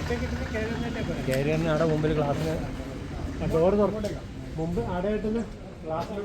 കയറി തന്നെ അവിടെ മുമ്പിൽ ക്ലാസ്സിന് ഡോറ് തുറക്കണ്ടല്ലോ മുമ്പ് അടയായിട്ടൊന്ന് ക്ലാസ്സിൽ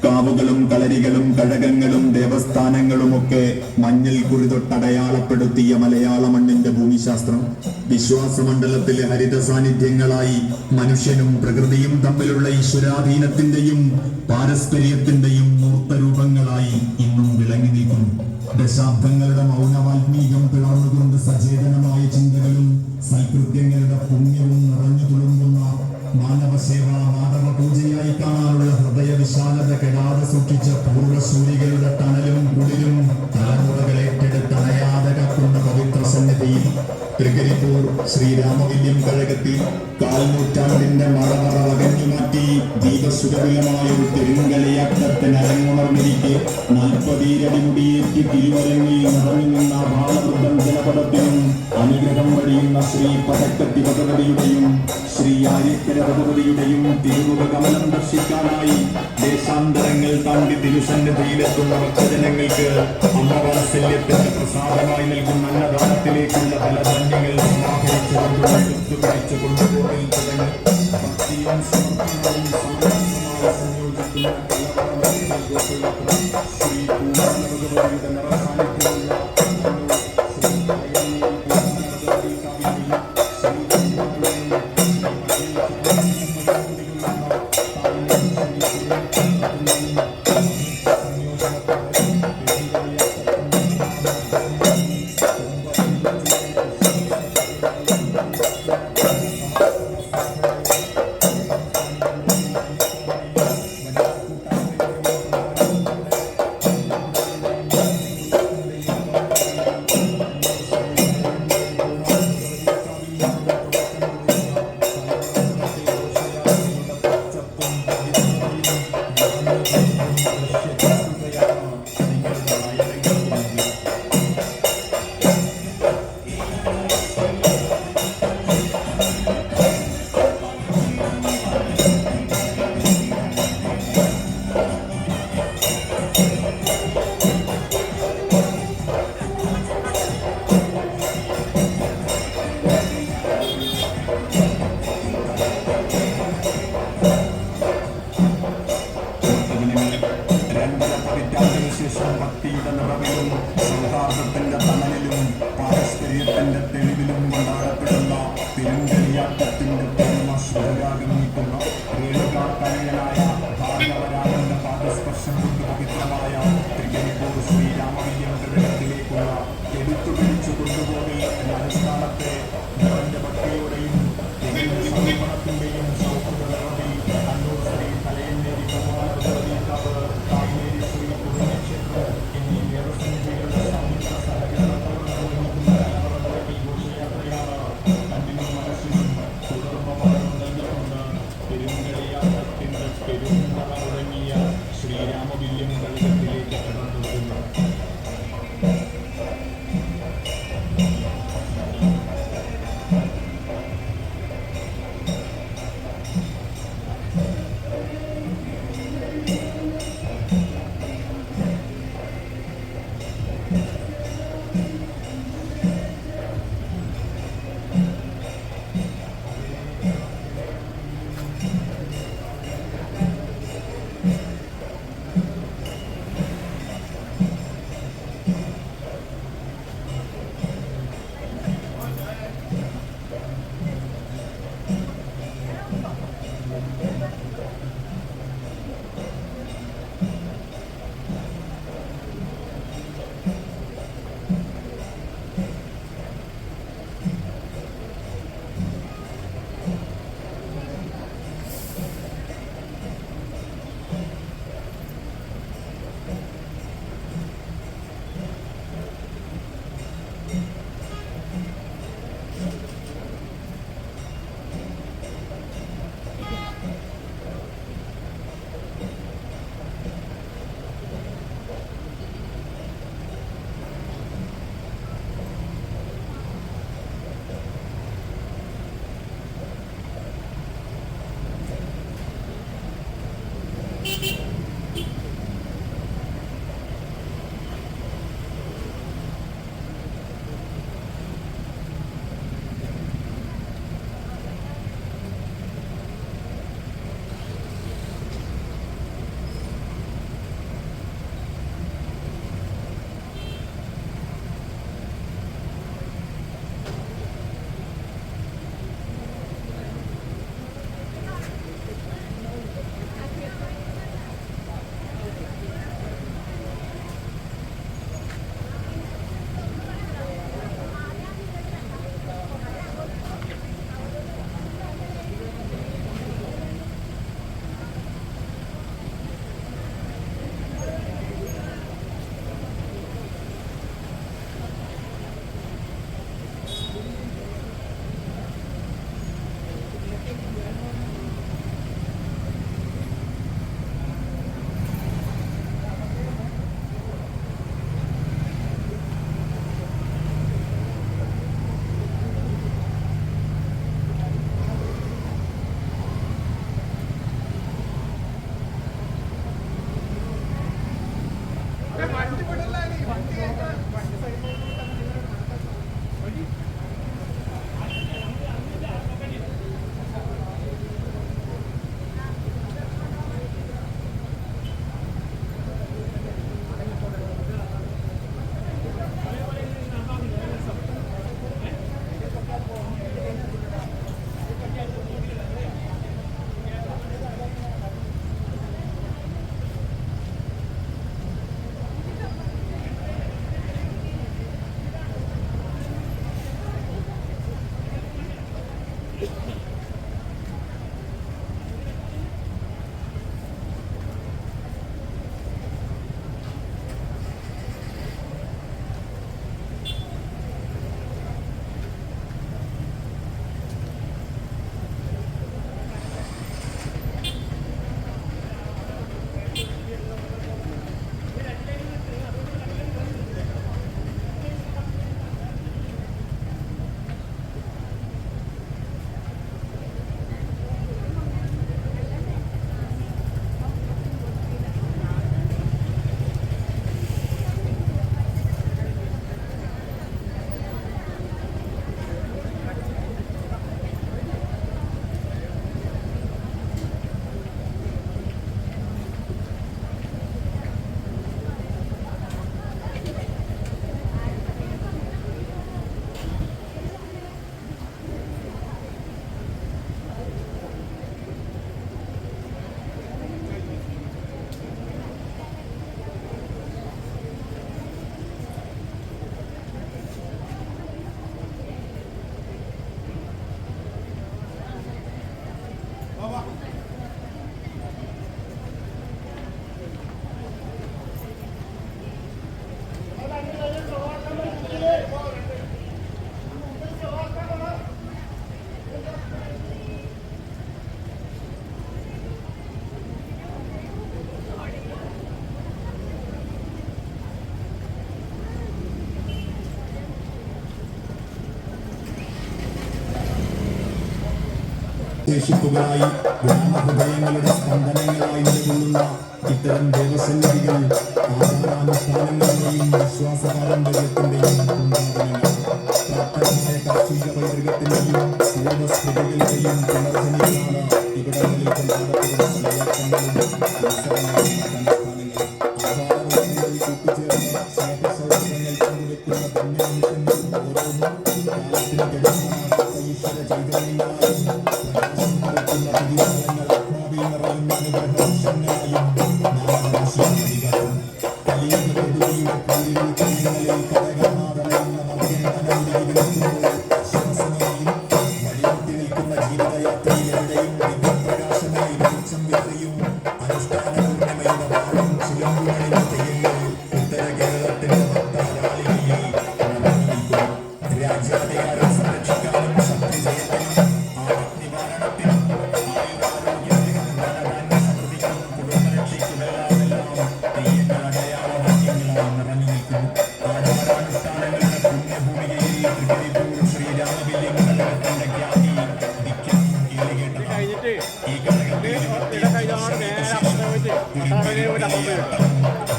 കാവുകളും കളരികളും കഴകങ്ങളും ദേവസ്ഥാനങ്ങളുമൊക്കെ മഞ്ഞൾ കുറിതൊട്ടടയാളപ്പെടുത്തിയ മലയാള മണ്ണിന്റെ ഭൂമിശാസ്ത്രം വിശ്വാസമണ്ഡലത്തിലെ ഹരിത സാന്നിധ്യങ്ങളായി മനുഷ്യനും പ്രകൃതിയും തമ്മിലുള്ള ഈശ്വരാധീനത്തിന്റെയും പാരസ്പര്യത്തിന്റെയും മൂർത്തരൂപങ്ങളായി ഇന്നും വിളങ്ങി നിൽക്കുന്നു. ദശാബ്ദങ്ങളുടെ മൗനവാൽമീകം പിളർന്നുകൊണ്ട് സചേതനമായ ചിന്തകളും സൽകൃത്യങ്ങളുടെ പുണ്യവും നിറഞ്ഞു തുളുമ്പുന്ന മാനവസേവ മാധവ പൂജയായി കാണാനുള്ള ഹൃദയ വിശാലത കെടാതെ സൂക്ഷിച്ച പൂർവ്വസൂരികളുടെ തണലും കുളിരും തലമുറകൾ ഏറ്റെടുത്തണയാതെ കക്കുന്ന പവിത്ര സന്നിധിയിൽ തൃക്കരിപ്പൂർ ശ്രീരാമവില്യം കഴകത്തിൽ കാൽനൂറ്റാണ്ടിന്റെ മറവറ വകഞ്ഞു മാറ്റി ദീപസുരവിലമായ ഒരു തെരുങ്കളിയാട്ടത്തിന് അരങ്ങുണർന്നിരിക്കെ 40 അടി മുടിയേറ്റി തിരുവരങ്ങിൽ നിറഞ്ഞു നിന്ന ബാലവൃദ്ധം ജനപദത്തിനും അനുഗ്രഹം വഴിയുന്ന ശ്രീ പടക്കത്തി ഭഗവതിയുടെയും ശ്രീ ആര്യക്കര ഭഗവതിയുടെയും തിരുമുഖ കമലം ദർശിക്കാനായി ദേശാന്തരങ്ങൾ താണ്ടി തിരുസന്നിധിയിലെത്തുന്ന ഭക്തജനങ്ങൾക്ക് അമ്മവാത്സല്യത്തിന്റെ പ്രസാദമായി നൽകുന്ന അന്നദാനത്തിലേക്കുള്ള ഫലധാന്യങ്ങൾ സമാഹരിച്ചുകൊണ്ട് പിടിച്ചു കൊണ്ടുപോകൽ തുടങ്ങി ഭക്തിയും സമർപ്പണവും സമാസമായി സംയോജിക്കുന്ന ശ്രീ ഭഗവതിയുടെ നിറസാന്നിധ്യമുള്ള ഭക്തിയുടെ നിറവിലും സൗഹാർദ്ദത്തിന്റെ തണലിലും പാരസ്പര്യത്തിന്റെ തെളിവിലും കൊണ്ടാടപ്പെടുന്ന തിരുങ്കളിയാട്ടത്തിന്റെ പെരുമ ശുദ്ധരാഗം നീക്കുന്ന രേണുകാതനയനായ ഭാഗവരാജന്റെ പാദസ്പർശം കൊണ്ട് പവിത്രമായ തൃക്കരിപ്പൂർ ശ്രീരാമവില്യം കഴകത്തിലേക്കുള്ള എടുത്തുപിടിച്ചു കൊണ്ടുപോകൽ എന്ന അനുഷ്ഠാനത്തെ നിറഞ്ഞ ഭക്തിയോടെയും സമർപ്പണത്തിന്റെയും സൗഹൃദ നിറവിൽ കണ്ണൂർ ശ്രീ തലയന്നേരി ഭഗവാൻ കാവ് കാവേരി ശ്രീ പുണ്യക്ഷേത്രം എന്നീ ദേവസ്വം അവശേഷിപ്പുകളായി ഗ്രാമഹൃദയങ്ങളുടെ സ്പന്ദനങ്ങളായി നിലകൊള്ളുന്ന ഇത്തരം ദേവസന്നിധികൾ ആചാരാനുഷ്ഠാനങ്ങളുടെയും വിശ്വാസ പാരമ്പര്യത്തിന്റെയും ഉണ്ടാകുന്നതാണ്. പ്രാപ്തമായ കാർഷിക പൈതൃകത്തിന്റെയും പൂർവ്വസ്മൃതികളുടെയും പുനർജനിക്കാണ് ഇവിടങ്ങളിൽ കൊണ്ടാടപ്പെടുന്ന ലയക്കങ്ങളും ഉത്സവങ്ങളും അനുഷ്ഠാനങ്ങളും. ആചാരവൃത്തികളിൽ കൂട്ടുചേർന്ന് സ്നേഹസൗഹൃദങ്ങൾ പങ്കുവെക്കുന്ന ധന്യനിമിഷങ്ങൾ ഓരോന്നും കാലത്തിന് ഗതിമാറാത്ത ഈശ്വര ചൈതന്യങ്ങളായും പ്രകാശം പരത്തുന്ന പ്രതിഫലങ്ങൾ ആത്മാവിൽ നിറയുന്ന അനുഗ്രഹവർഷങ്ങളായും നാമരാശിയായിരിക്കും. കലിയുഗ പ്രതിയുടെ പൂരികൾ കൈകളിൽ കടകാണാതടയുന്ന നവ്യന്തനങ്ങളിൽ നിൽക്കുമ്പോൾ ആശ്വാസമായും വഴിമുട്ടി നിൽക്കുന്ന ജീവിതയാത്രയിൽ എവിടെയും ദിവ്യപ്രകാശമായി വെളിച്ചം വിതറിയും അനുഷ്ഠാന പൂർണ്ണിമയുടെ വാഴും ചിലമ്പുകളിൽ തെയ്യങ്ങൾ ഉത്തര കേരളത്തിന്റെ ഭക്താരാളികളിൽ ഉണർന്നു നിൽക്കുന്നു. രാജ്യാധികാരം സംരക്ഷിക്കാനും ശത്രുജയത്തിനും ആപത്നിവാരണത്തിനും ആയുരാരോഗ്യത്തിനും ധനധാന്യ സമൃദ്ധിക്കും കുടുംബരക്ഷയ്ക്കുമെല്ലാമെല്ലാം തെയ്യങ്ങൾ അടയാളവാക്യങ്ങളായി നിറഞ്ഞു നിൽക്കുന്നു. ആചാരാനുഷ്ഠാനങ്ങളുടെ പുണ്യഭൂമികയിൽ തൃക്കരിപ്പൂർ ശ്രീരാമവില്യങ്ങളുടെ ഖ്യാതി ദിക്കും കേളികേട്ടതാണ്. ഈ ഘടകത്തിൽ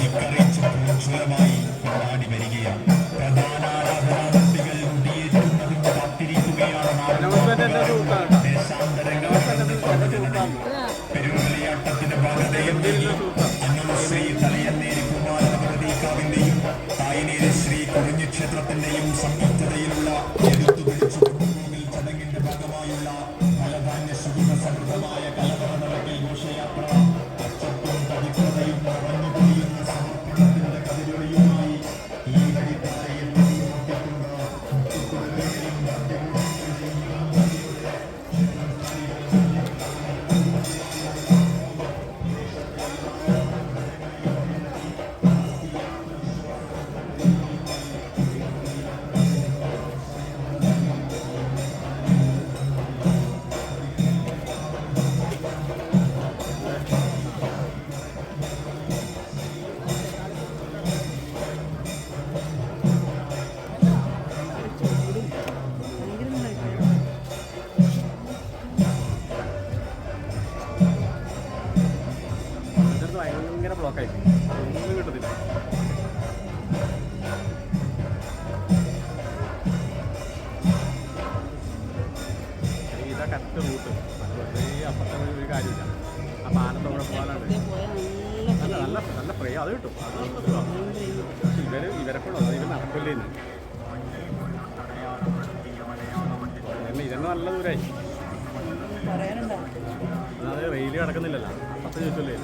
ദിക്കറിയിച്ചുജ്വലമായി കൊണ്ടാടി വരികയാണ്. പ്രധാന ആരാധനാമൂർത്തികൾ മുടിയേറ്റുന്നതും കാത്തിരിക്കുകയാണ്. പെരുങ്കളിയാട്ടത്തിന്റെ ഭാഗതയെയും അന്നൂർ ശ്രീ തലയന്നേരി കുമാരഭഗവതിക്കാവിന്റെയും തായനേരി ശ്രീ കുറിഞ്ഞി ക്ഷേത്രത്തിന്റെയും സംയുക്തതയിലുള്ള എടുത്തുപിടിച്ചു കൊണ്ടുപോകൽ ചടങ്ങിന്റെ ഭാഗമായുള്ള ഫലധാന്യ സുഗുണ സമൃദ്ധമായ കലവറ നടക്കൽ ഘോഷയാത്ര അച്ചത്തും പവിത്രതയും നിറഞ്ഞു പൊഴിയുന്ന സമർപ്പണത്തിന്റെ കതിരൊളിയുമായി ഈ വഴിത്താരയെ മുട്ടിക്കൊണ്ട് മുട്ടിക്കുടലുകളെയും ഭയങ്കര ബ്ലോക്കായി ഒന്നും കിട്ടത്തില്ല. ഇതാ കറക്റ്റ് റൂട്ട്. അപ്പുറത്തെ ഒരു കാര്യമില്ല. ആ പാലത്തെ കൂടെ പോകാനാണ് നല്ല നല്ല നല്ല പ്രയോ അത് കിട്ടും. പക്ഷെ ഇവരെ കൂടെ ഇവർ നടക്കില്ലേന്ന് ഇതന്നെ നല്ല ദൂരമായി. അത് റെയിൽ കിടക്കുന്നില്ലല്ലോ. അപ്പുറത്തെ ചോദിച്ചല്ലേ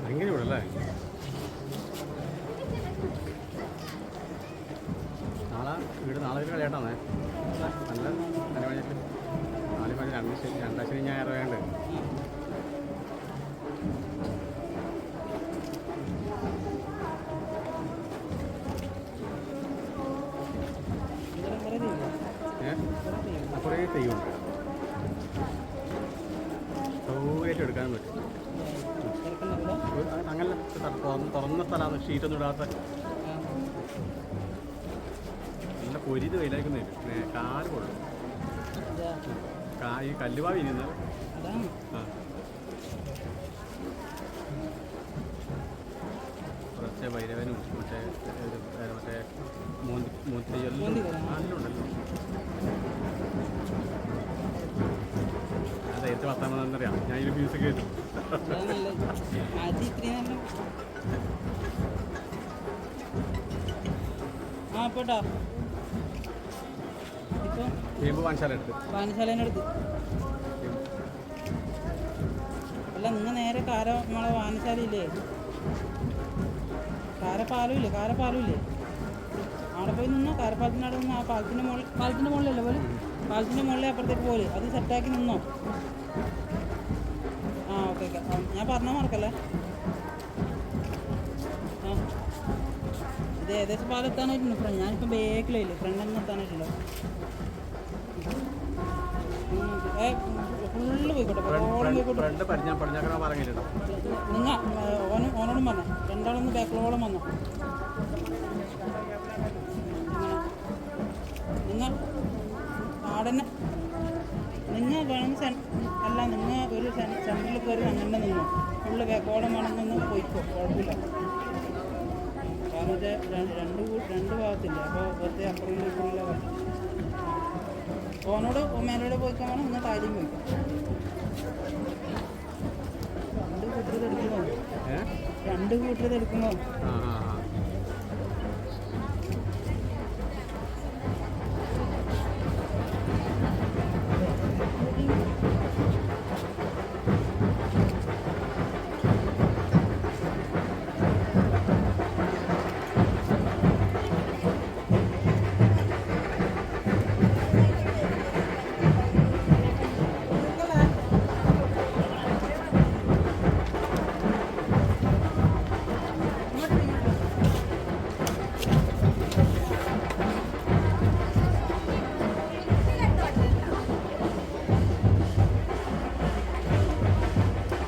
ഭയങ്കര ഇവിടെ നാളെ ഒരു കളിയാട്ടാന്നേ. നല്ല അനുമാനിച്ചിട്ട് 4 മണി 2 ശനി ഞായർ വേണ്ട. കുറേ തെയ്യമുണ്ട്. സൗകര്യമായിട്ട് എടുക്കാനും പറ്റും. അങ്ങനെ തുറന്ന സ്ഥലമാണ്. ഷീറ്റൊന്നും ഇടാത്ത നല്ല പൊരിത് വെയിലായിരിക്കുന്നില്ല. കാല് കൊള്ളും. ഈ കല്ലുവാവി നിന്ന് കുറച്ച് മറ്റേ ഭൈരവനും മറ്റേ മറ്റേ മൂത്തിരിയല്ലോ അതിലുണ്ടല്ലോ. ഞാൻ നേരത്തെ വർത്താമെന്നറിയാം, ഞാൻ ഈ മ്യൂസിക് കേട്ടു. ചേമ്പ് വായനശാലേൻ്റെ അല്ല, നിങ്ങൾ നേരെ നമ്മളെ വായനശാലയില്ലേ, കാരപ്പാലും ഇല്ലേ, അവിടെ പോയി നിന്നോ. കാരപ്പാലത്തിൻ്റെ അവിടെ നിന്ന് ആ പാലത്തിൻ്റെ മുകളിലല്ലേ പോലെ, പാലത്തിൻ്റെ മുകളിൽ അപ്പുറത്തേക്ക് പോലെ അത് സെറ്റാക്കി നിന്നോ. ആ ഓക്കെ ഞാൻ പറഞ്ഞാൽ മറക്കല്ലേ. ആ ഇത് ഏകദേശം പാലം എത്താനായിട്ടുണ്ട്. ഞാനിപ്പോൾ ബേക്കിലില്ലേ, ഫ്രണ്ടിൽ എത്താനായിട്ടുണ്ടോ. ഫുള്ള് പോയിക്കോട്ടെ, നിങ്ങൾ ഓനോടും പറഞ്ഞോ, രണ്ടാളൊന്ന് ബാക്കിലോളം വന്നോ. നിങ്ങൾ ആടന്നെ നിങ്ങൾ വേണമെങ്കിൽ അല്ല, നിങ്ങൾ ഒരു സെൻറ്ററിൽ കയറി അങ്ങനെ നിന്നോ. ഫുള്ള് ബാക്കോളം വേണമെന്നൊന്ന് പോയിക്കോ, കുഴപ്പമില്ല. കാരണം വെച്ചാൽ രണ്ട് ഭാഗത്തില്ല, അപ്പോൾ വെറുതെ അപ്പുറം ഇപ്പുറമില്ല. ഓനോട് മേലോടെ പോയിക്കാൻ വേണം, നിങ്ങൾ കാര്യം പോയിക്കോ. രണ്ട് കൂട്ടർ എടുക്കുമോ.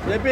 JP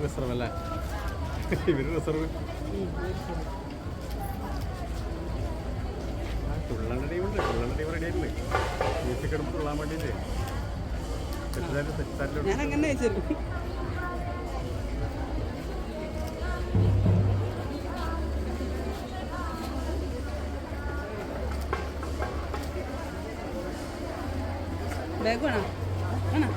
റിസർവ് അല്ലേ, ഇവര് റിസർവ്. തുള്ളാൻ ടീമുണ്ട്, റെഡി ആയിട്ടുണ്ട്. മ്യൂസിക് എടുത്ത് തുള്ളാൻ വേണ്ടിയിട്ട് ഞാൻ അങ്ങനെ വെച്ചു. ബാഗ് വേണോ വേണോ.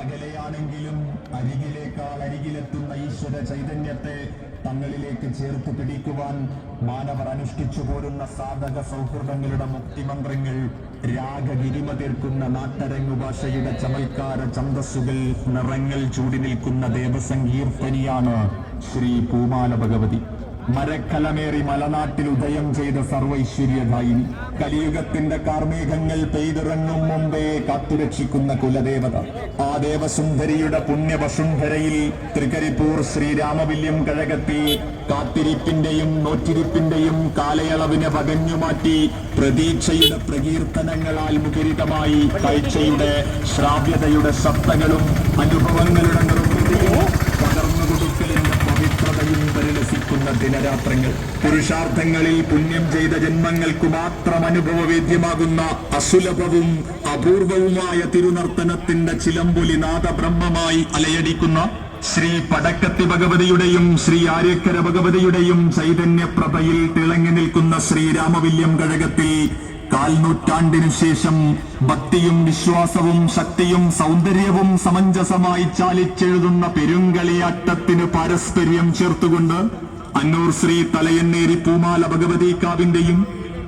അകലെയാണെങ്കിലും അരികിലെത്തുന്ന ഈശ്വര ചൈതന്യത്തെ തങ്ങളിലേക്ക് ചേർത്ത് പിടിക്കുവാൻ മാനവർ അനുഷ്ഠിച്ചു പോരുന്ന സാധക സൗഹൃദങ്ങളുടെ മുക്തിമന്ത്രങ്ങൾ രാഗഗിരിമ തീർക്കുന്ന നാട്ടരങ്ങു ഭാഷയുടെ ചമൽക്കാര ഛന്ദസ്സുകൾ നിറങ്ങൾ ചൂടി നിൽക്കുന്ന ദേവസങ്കീർത്തനിയാണ് ശ്രീ പൂമാല ഭഗവതി. മരക്കലമേറി മലനാട്ടിൽ ഉദയം ചെയ്ത സർവൈശ്വര്യദായിനി, കലിയുഗത്തിന്റെ കാർമേഘങ്ങൾ പെയ്തിറങ്ങും മുമ്പേ കാത്തുരക്ഷിക്കുന്ന കുലദേവത. ആ ദേവസുന്ദരിയുടെ പുണ്യവസുന്ധരയിൽ തൃക്കരിപ്പൂർ ശ്രീരാമവില്യം കഴകത്തി കാത്തിരിപ്പിന്റെയും നോറ്റിരിപ്പിന്റെയും കാലയളവിനെ വകഞ്ഞുമാറ്റി പ്രതീക്ഷയുടെ പ്രകീർത്തനങ്ങളാൽ മുഖരിതമായി കാഴ്ചയുടെ ശ്രാവ്യതയുടെ സത്തകളും അനുഭവങ്ങളുടെ നിർവൃതിയും പകർന്നു കൊടുക്കലിന്റെ പവിത്രതയും പരിലസിക്കുന്ന ദിനരാത്രങ്ങൾ, പുരുഷാർത്ഥങ്ങളിൽ പുണ്യം ചെയ്ത ജന്മങ്ങൾക്കു മാത്രം അനുഭവവേദ്യമാകുന്ന അസുലഭവും അപൂർവവുമായ തിരുനർത്തനത്തിന്റെ ചിലമ്പൊലി നാദബ്രഹ്മമായി അലയടിക്കുന്ന ശ്രീ പടക്കത്തി ഭഗവതിയുടെയും ശ്രീ ആര്യക്കര ഭഗവതിയുടെയും ചൈതന്യപ്രഭയിൽ തിളങ്ങി നിൽക്കുന്ന ശ്രീരാമവില്യം കഴകത്തിൽ 4 നൂറ്റാണ്ടിനു ശേഷം ഭക്തിയും വിശ്വാസവും ശക്തിയും സൗന്ദര്യവും സമഞ്ജസമായി ചാലിച്ചെഴുതുന്ന പെരുങ്കളിയാട്ടത്തിന് പാരസ്പര്യം ചേർത്തുകൊണ്ട് അന്നൂർ ശ്രീ തലയന്നേരി പൂമാല ഭഗവതി കാവിന്റെയും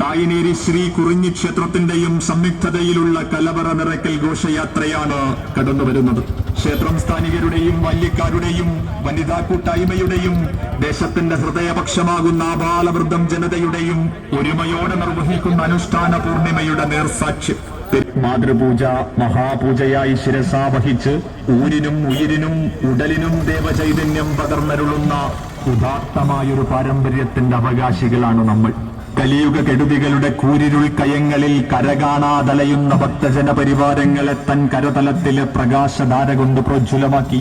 തായനേരി ശ്രീ കുറിഞ്ഞി ക്ഷേത്രത്തിന്റെയും സംയുക്തതയിലുള്ള കലവറ നിറയ്ക്കൽ ഘോഷയാത്രയാണ് കടന്നുവരുന്നത്. ക്ഷേത്രം സ്ഥാനികരുടെയും ബാല്യക്കാരുടെയും വനിതാ കൂട്ടായ്മയുടെയും ദേശത്തിന്റെ ഹൃദയപക്ഷമാകുന്ന ആബാലവൃദ്ധം ജനതയുടെയും ഒരുമയോടെ നിർവഹിക്കുന്ന അനുഷ്ഠാന പൂർണിമയുടെ നേർസാക്ഷ്യം. മാതൃപൂജ മഹാപൂജയായി ശിരസാവഹിച്ച് ഊരിനും ഉയിരിനും ഉടലിനും ദേവചൈതന്യം പകർന്നരുളുന്ന ഉദാത്തമായൊരു പാരമ്പര്യത്തിന്റെ അവകാശികളാണ് നമ്മൾ. കലിയുഗ കെടുതികളുടെ കൂരിരുൾ കയങ്ങളിൽ കരകാണാതലയുന്ന ഭക്തജന പരിവാരങ്ങളെ തൻ കരതലത്തിലെ പ്രകാശധാര കൊണ്ട് പ്രോജ്വലമാക്കി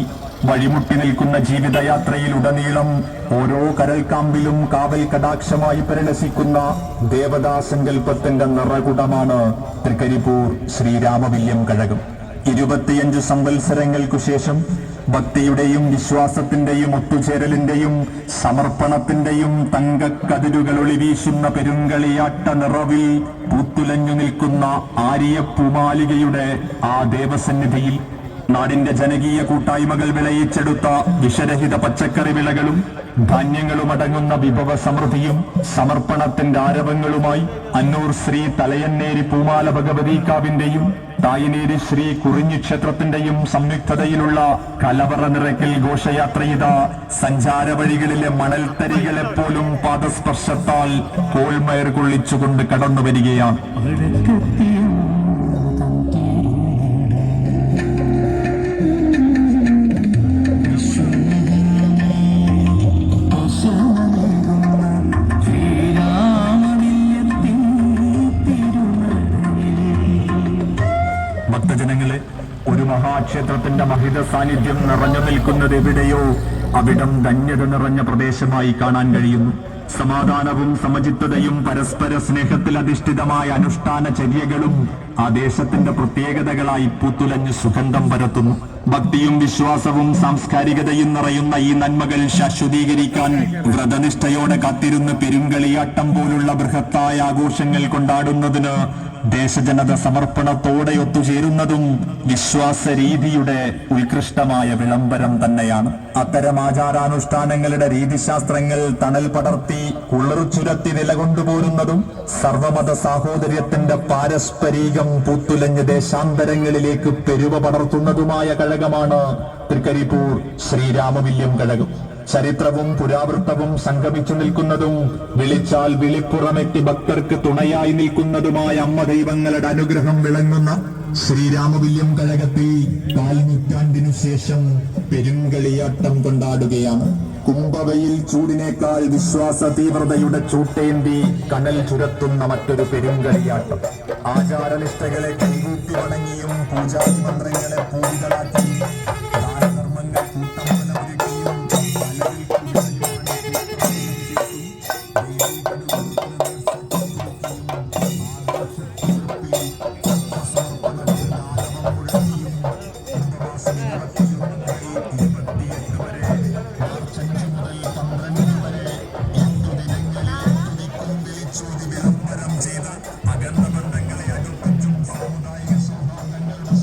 വഴിമുട്ടി നിൽക്കുന്ന ജീവിതയാത്രയിലുടനീളം ഓരോ കരൽക്കാമ്പിലും കാവൽ കടാക്ഷമായി പരിലസിക്കുന്ന ദേവതാസങ്കല്പത്തിന്റെ നിറകുടമാണ് തൃക്കരിപ്പൂർ ശ്രീരാമവില്യം കഴകം. 25 സംവത്സരങ്ങൾക്കു ശേഷം ഭക്തിയുടെയും വിശ്വാസത്തിന്റെയും ഒത്തുചേരലിന്റെയും സമർപ്പണത്തിന്റെയും തങ്കക്കതിരുകൾ ഒളിവീശുന്ന പെരുങ്കളിയാട്ട നിറവിൽ പൂത്തുലഞ്ഞു നിൽക്കുന്ന ആര്യപ്പൂമാലികയുടെ ആ ദേവസന്നിധിയിൽ നാടിന്റെ ജനകീയ കൂട്ടായ്മകൾ വിളയിച്ചെടുത്ത വിഷരഹിത പച്ചക്കറി വിളകളും ധാന്യങ്ങളും അടങ്ങുന്ന വിഭവ സമൃദ്ധിയും സമർപ്പണത്തിന്റെ ആരവങ്ങളുമായി അന്നൂർ ശ്രീ തലയന്നേരി പൂമാല ഭഗവതി കാവിന്റെയും തായനേരി ശ്രീ കുറിഞ്ഞി ക്ഷേത്രത്തിന്റെയും സംയുക്തതയിലുള്ള കലവറ നിറയ്ക്കൽ ഘോഷയാത്രയിത സഞ്ചാര വഴികളിലെ മണൽത്തരികളെപ്പോലും പാദസ്പർശത്താൽ കോൾമയർ കൊള്ളിച്ചുകൊണ്ട് കടന്നു വരികയാണ്. ഭക്തജനങ്ങളെ, ഒരു മഹാക്ഷേത്രത്തിന്റെ മഹിത സാന്നിധ്യം നിറഞ്ഞു നിൽക്കുന്നത് എവിടെയോ അവിടം ധന്യത നിറഞ്ഞ പ്രദേശമായി കാണാൻ കഴിയുന്നു. സമാധാനവും സമചിത്തതയും പരസ്പര സ്നേഹത്തിൽ അധിഷ്ഠിതമായ അനുഷ്ഠാന ചര്യകളും ആ ദേശത്തിന്റെ പ്രത്യേകതകളായി പൂത്തുലഞ്ഞ് സുഗന്ധം പരത്തുന്നു. ഭക്തിയും വിശ്വാസവും സാംസ്കാരികതയും നിറയുന്ന ഈ നന്മകൾ ശാശ്വതീകരിക്കാൻ വ്രതനിഷ്ഠയോടെ കാത്തിരുന്ന് പെരുങ്കളിയാട്ടം പോലുള്ള ബൃഹത്തായ ആഘോഷങ്ങൾ കൊണ്ടാടുന്നതിന് ദേശജനത സമർപ്പണത്തോടെ ഒത്തുചേരുന്നതും വിശ്വാസ രീതിയുടെ ഉത്കൃഷ്ടമായ വിളംബരം തന്നെയാണ്. അത്തരം ആചാരാനുഷ്ഠാനങ്ങളുടെ രീതിശാസ്ത്രങ്ങൾ തണൽ പടർത്തി ഉള്ളറുചുരത്തി നിലകൊണ്ടുപോരുന്നതും സർവമത സാഹോദര്യത്തിന്റെ പാരസ്പരികം പൂത്തുലഞ്ഞ് ദേശാന്തരങ്ങളിലേക്ക് പെരുവ പടർത്തുന്നതുമായ കഴകമാണ് തൃക്കരിപ്പൂർ ശ്രീരാമവില്യം കഴകം. ചരിത്രവും പുരാവൃത്തവും സംഗമിച്ചു നിൽക്കുന്നതും വിളിച്ചാൽ വിളിപ്പുറമെത്തി ഭക്തർക്ക് തുണയായി നിൽക്കുന്നതുമായ അമ്മ ദൈവങ്ങളുടെ അനുഗ്രഹം വിളങ്ങുന്ന ശ്രീരാമവില്യം കഴകത്തിൽ 4 നൂറ്റാണ്ടിനു ശേഷം പെരുങ്കളിയാട്ടം കൊണ്ടാടുകയാണ്. കുംഭവയിൽ ചൂടിനേക്കാൾ വിശ്വാസ തീവ്രതയുടെ ചൂട്ടേന്തി കനൽ ചുരത്തുന്ന മറ്റൊരു പെരുങ്കളിയാട്ടം. ആചാരനിഷ്ഠകളെ കൈകൂപ്പി വണങ്ങിയും പൂജാതി മന്ത്രങ്ങളെ പൂവികളാക്കി ദാനധർമ്മങ്ങൾ കൂട്ടമൊരുക്കിയും അകന്ന ബന്ധങ്ങളെ അനുഭവിച്ചും സാമുദായിക സൗഹാർദ്ദങ്ങളുടെ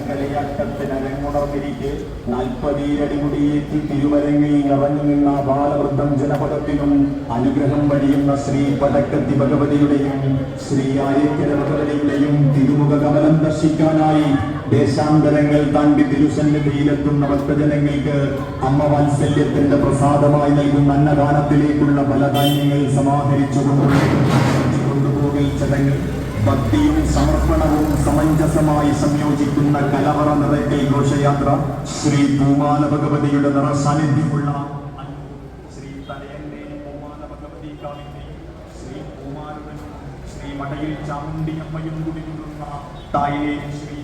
പെരുങ്കളിയാട്ടത്തിനരങ്ങുണർന്നിരിക്കെ 40 അടിമുടിയേറ്റി തിരുവരങ്ങിൽ നിറഞ്ഞു നിന്ന ബാലവൃദ്ധം ജനപദത്തിനും അനുഗ്രഹം വഴിയുന്ന ശ്രീ പടക്കത്തി ഭഗവതിയുടെയും ശ്രീ ആര്യക്കര ഭഗവതിയുടെയും തിരുമുഖ കമലം ദർശിക്കാനായി ദേശാന്തരങ്ങൾ താണ്ടി തിരുസന്നിധിയിലെത്തുന്ന ഭക്തജനങ്ങൾക്ക് അമ്മ വാത്സല്യത്തിന്റെ പ്രസാദമായി നൽകുന്ന അന്നദാനത്തിലേക്കുള്ള ഫലധാന്യങ്ങൾ സമാഹരിച്ചു കൊണ്ടുപോകൽ ചടങ്ങ് ഭക്തിയും സമർപ്പണവും സമഞ്ജസമായി സംയോജിക്കുന്ന കലവറ നിറയ്ക്കൽ ഘോഷയാത്ര ശ്രീ പൂമാല ഭഗവതിയുടെ നിറസാന്നിധ്യമുള്ള ശ്രീ തലയന്നേരി പൂമാല ഭഗവതി കാവിന്റെയും ശ്രീ പൂമാലുവനും ശ്രീ മടയിൽ ചാമുണ്ടിയമ്മയും കുടികൊള്ളുന്ന തായിലേരി ശ്രീ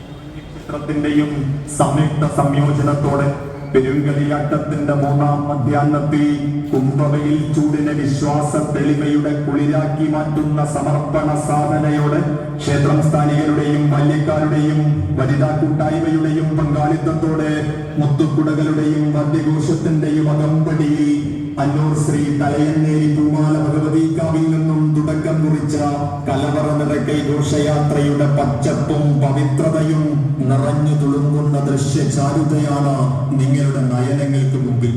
ചിത്രത്തിന്റെയും സംയുക്ത സംയോജനത്തോടെ പെരുങ്കളിയാട്ടത്തിന്റെ 3-ാം മധ്യാഹ്നത്തിൽ കുംഭവയിൽ ചൂടിനെ വിശ്വാസ തെളിമയുടെ കുളിരാക്കി മാറ്റുന്ന സമർപ്പണ സാധനയോടെ ക്ഷേത്രം സ്ഥാനികരുടെയും ബാല്യക്കാരുടെയും വനിതാ കൂട്ടായ്മയുടെയും പങ്കാളിത്തത്തോടെ മുത്തുക്കുടകളുടെയും വാദ്യഘോഷത്തിന്റെയും അകമ്പടിയിൽ അന്നൂർ ശ്രീ തലയന്നേരി പൂമാല ഭഗവതിക്കാവിൽ നിന്നും തുടക്കം കുറിച്ച കലവറ നിറയ്ക്കൽ ഘോഷയാത്രയുടെ പച്ചപ്പും പവിത്രതയും നിറഞ്ഞു തുളുമ്പുന്ന ദൃശ്യചാരുതയാണ് നിങ്ങളുടെ നയനങ്ങൾക്ക് മുമ്പിൽ.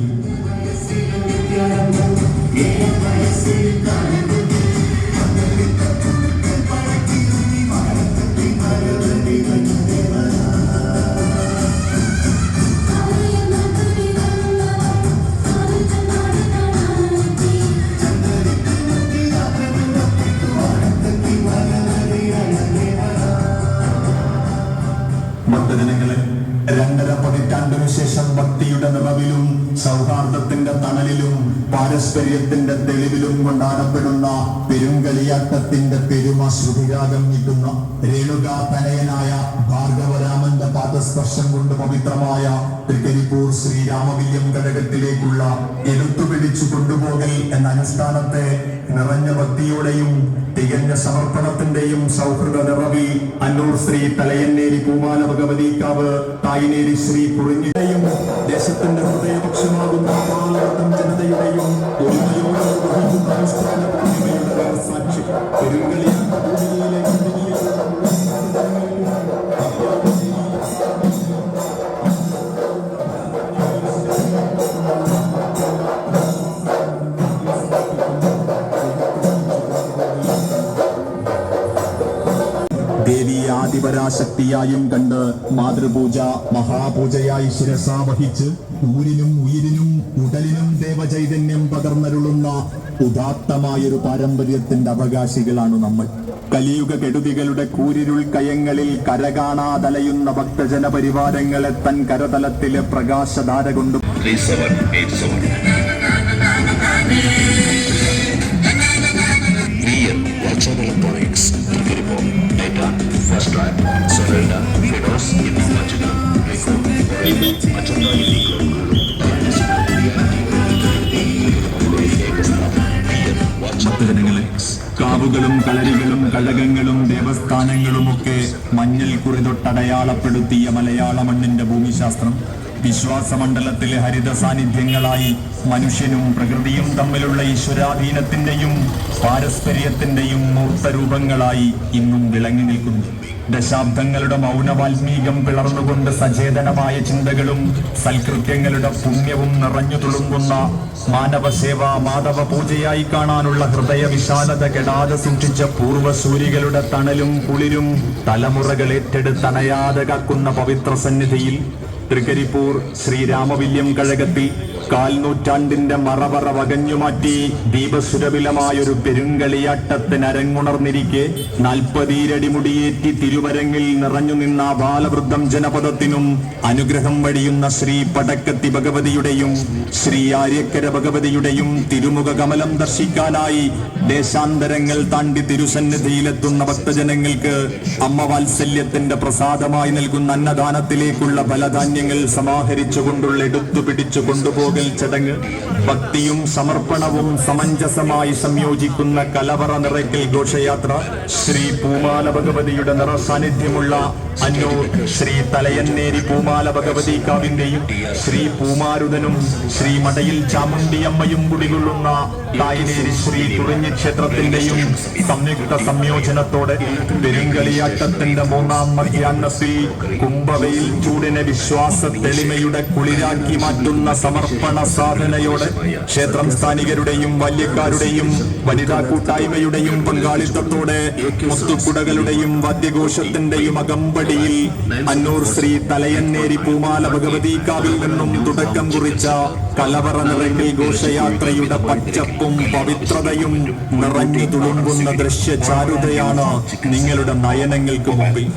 ഭക്തജനങ്ങളെ 2.5 പതിറ്റാണ്ടിനു ശേഷം ഭക്തിയുടെ നിറവിലും സൗഹാർദ്ദത്തിന്റെ തണലിലും പാരസ്പര്യത്തിന്റെ തെളിവിലും കൊണ്ടാടപ്പെടുന്ന പെരുങ്കളിയാട്ടത്തിന്റെ പെരുമ ശ്രുതിരാഗം നീട്ടുന്ന രേണുകാ തനയനായ ഭാർഗവരാമന്റെ പാദസ്പർശം കൊണ്ട് പവിത്രമായ തൃക്കരിപ്പൂർ ശ്രീരാമവില്യം കഴകത്തിലേക്കുള്ള എടുത്തുപിടിച്ചു കൊണ്ടുപോകൽ എന്ന അനുഷ്ഠാനത്തെ നിറഞ്ഞ ഭക്തിയോടെയും തികഞ്ഞ സമർപ്പണത്തിന്റെയും സൗഹൃദ നിറവിൽ അന്നൂർ ശ്രീ തലയന്നേരി പൂമാല ഭഗവതിക്കാവ് തായിനേരി ശ്രീ കുറിഞ്ഞിയുടെയും ദേശത്തിന്റെ ഹൃദയപക്ഷമാകുന്ന ബാലവൃദ്ധം ജനതയുടെയും ഒരുമയോടെ നിർവഹിക്കുന്ന അനുഷ്ഠാന പൂർണിമയുടെ സാക്ഷി പെരുങ്കളിയാട്ട ഭൂമിയിലേക്ക് ദേവിയെ ആദിപരാശക്തിയായും കണ്ട് മാതൃപൂജ മഹാപൂജയായി ശിരസാവഹിച്ച് ഊരിനും ഉയിരിനും ഉടലിനും ദേവചൈതന്യം പകർന്നരുളുന്ന ഉദാത്തമായൊരു പാരമ്പര്യത്തിന്റെ അവകാശികളാണ് നമ്മൾ. കലിയുഗ കെടുതികളുടെ കൂരിരുൾ കയങ്ങളിൽ കരകാണാതലയുന്ന ഭക്തജന പരിവാരങ്ങളെ തൻ കരതലത്തിലെ പ്രകാശധാര കൊണ്ട് 3787 Electronics, Thrikiripur, Data, First Drive, Sonalda, Fidos, Imagina, Rico, Remy, Achanda, Ilico, ഭക്തജനങ്ങളെ, കാവുകളും കളരികളും കഴകങ്ങളും ദേവസ്ഥാനങ്ങളുമൊക്കെ മഞ്ഞൾ കുറി തൊട്ടടയാളപ്പെടുത്തിയ മലയാള മണ്ണിന്റെ ഭൂമിശാസ്ത്രം വിശ്വാസമണ്ഡലത്തിലെ ഹരിത സാന്നിധ്യങ്ങളായി മനുഷ്യനും പ്രകൃതിയും തമ്മിലുള്ള ഈശ്വരാധീനത്തിന്റെയും പാരസ്പര്യത്തിന്റെയും മൂർത്തരൂപങ്ങളായി ഇന്നും വിളങ്ങി നിൽക്കുന്നു. ദശാബ്ദങ്ങളുടെ മൗനവാൽമീകം പിളർന്നുകൊണ്ട് സചേതനമായ ചിന്തകളും സൽകൃത്യങ്ങളുടെ പുണ്യവും നിറഞ്ഞു തുളുമ്പുന്ന മാനവസേവ മാധവ പൂജയായി കാണാനുള്ള ഹൃദയ വിശാലത കെടാതെ സൂക്ഷിച്ച പൂർവ്വസൂരികളുടെ തണലും കുളിരും തലമുറകൾ ഏറ്റെടുത്തണയാതെ കാക്കുന്ന പവിത്ര സന്നിധിയിൽ തൃക്കരിപ്പൂർ ശ്രീരാമവില്യം കഴകത്തിൽ 4 നൂറ്റാണ്ടിന്റെ മറവറ വകഞ്ഞുമാറ്റി ദീപസുരവിലമായൊരു പെരുങ്കളിയാട്ടത്തിനരങ്ങുണർന്നിരിക്കെ 40 അടിമുടിയേറ്റി തിരുവരങ്ങിൽ നിറഞ്ഞു നിന്ന ബാലവൃദ്ധം ജനപദത്തിനും അനുഗ്രഹം വഴിയുന്ന ശ്രീ പടക്കത്തി ഭഗവതിയുടെയും ശ്രീ ആര്യക്കര ഭഗവതിയുടെയും തിരുമുഖ കമലം ദർശിക്കാനായി ദേശാന്തരങ്ങൾ താണ്ടി തിരുസന്നിധിയിലെത്തുന്ന ഭക്തജനങ്ങൾക്ക് അമ്മ വാത്സല്യത്തിന്റെ പ്രസാദമായി നൽകുന്ന അന്നദാനത്തിലേക്കുള്ള ഫലധാന്യങ്ങൾ സമാഹരിച്ചുകൊണ്ടുള്ള എടുത്തുപിടിച്ചു കൊണ്ടുപോകും കൊണ്ടുപോകൽ ചടങ്ങ് ഭക്തിയും സമർപ്പണവും സമഞ്ജസമായി സംയോജിക്കുന്ന കലവറ നിറയ്ക്കൽ ഘോഷയാത്ര ശ്രീ പൂമാല ഭഗവതിയുടെ നിറ സാന്നിധ്യമുള്ള അന്നൂർ ശ്രീ തലയന്നേരി പൂമാല ഭഗവതി കാവിന്റെയും ശ്രീ പൂമാരുതനും ശ്രീ മടയിൽ ചാമുണ്ടിയമ്മയും കുടികൊള്ളുന്ന തായനേരി ശ്രീ കുറിഞ്ഞി ക്ഷേത്രത്തിന്റെയും സംയുക്ത സംയോജനത്തോടെ പെരുങ്കളിയാട്ടത്തിന്റെ 3-ാം മധ്യാഹ്നത്തിൽ കുംഭവെയിൽ ചൂടിനെ വിശ്വാസ തെളിമയുടെ കുളിരാക്കി മാറ്റുന്ന സമർപ്പണ സാധനയോടെ ക്ഷേത്രം സ്ഥാനികരുടെയും ബാല്യക്കാരുടെയും വനിതാ കൂട്ടായ്മയുടെയും പങ്കാളിത്തത്തോടെ മുത്തുക്കുടകളുടെയും വാദ്യഘോഷത്തിന്റെയും അകമ്പടിയിൽ അന്നൂർ ശ്രീ തലയന്നേരി പൂമാല ഭഗവതി കാവിൽ നിന്നും തുടക്കം കുറിച്ച കലവറ നിറയ്ക്കൽ ഘോഷയാത്രയുടെ പച്ചപ്പും പവിത്രതയും നിറഞ്ഞു തുളുമ്പുന്ന ദൃശ്യചാരുതയാണ് നിങ്ങളുടെ നയനങ്ങൾക്ക് മുമ്പിൽ.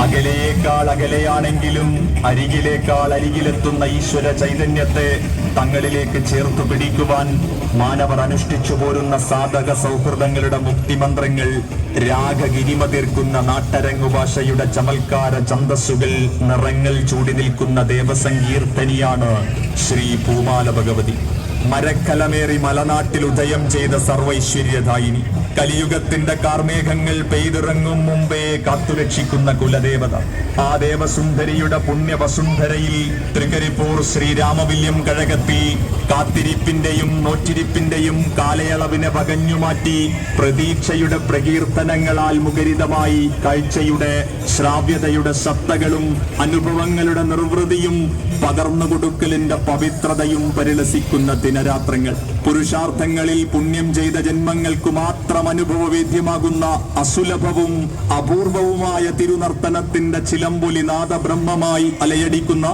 അകലേക്കാൾ അകലെയാണെങ്കിലും അരികിലേക്കാൾ അരികിലെത്തുന്ന ഈശ്വര ചൈതന്യത്തെ തങ്ങളിലേക്ക് ചേർത്തു പിടിക്കുവാൻ മാനവർ അനുഷ്ഠിച്ചു പോരുന്ന സാധക സൗഹൃദങ്ങളുടെ മുക്തിമന്ത്രങ്ങൾ രാഗഗിരിമ തീർക്കുന്ന നാട്ടരങ്ങുഭാഷയുടെ ചമൽക്കാര ഛന്ദസ്സുകൾ നിറങ്ങൾ ചൂടി നിൽക്കുന്ന ദേവസങ്കീർത്തനിയാണ് ശ്രീ പൂമാല ഭഗവതി. മരക്കലമേറി മലനാട്ടിൽ ഉദയം ചെയ്ത സർവൈശ്വര്യദായിനി, കലിയുഗത്തിന്റെ കാർമേഘങ്ങൾ പെയ്തിറങ്ങും മുമ്പേ കാത്തുരക്ഷിക്കുന്ന കുലദേവത. ആ ദേവസുന്ദരിയുടെ പുണ്യവസുന്ധരയിൽ തൃക്കരിപ്പൂർ ശ്രീരാമവില്യം കഴകത്തിൽ കാത്തിരിപ്പിന്റെയും നോറ്റിരിപ്പിന്റെയും കാലയളവിനെ വകഞ്ഞുമാറ്റി പ്രതീക്ഷയുടെ പ്രകീർത്തനങ്ങളാൽ മുഖരിതമായി കാഴ്ചയുടെ ശ്രാവ്യതയുടെ സത്തകളും അനുഭവങ്ങളുടെ നിർവൃതിയും പകർന്നുകൊടുക്കലിന്റെ പവിത്രതയും പരിലസിക്കുന്ന ദിനരാത്രങ്ങൾ. പുരുഷാർത്ഥങ്ങളിൽ പുണ്യം ചെയ്ത ജന്മങ്ങൾക്കു മാത്രം അനുഭവവേദ്യമാകുന്ന അസുലഭവും അപൂർവവുമായ തിരുനർത്തനത്തിന്റെ ചിലമ്പൊലി നാദബ്രഹ്മമായി അലയടിക്കുന്ന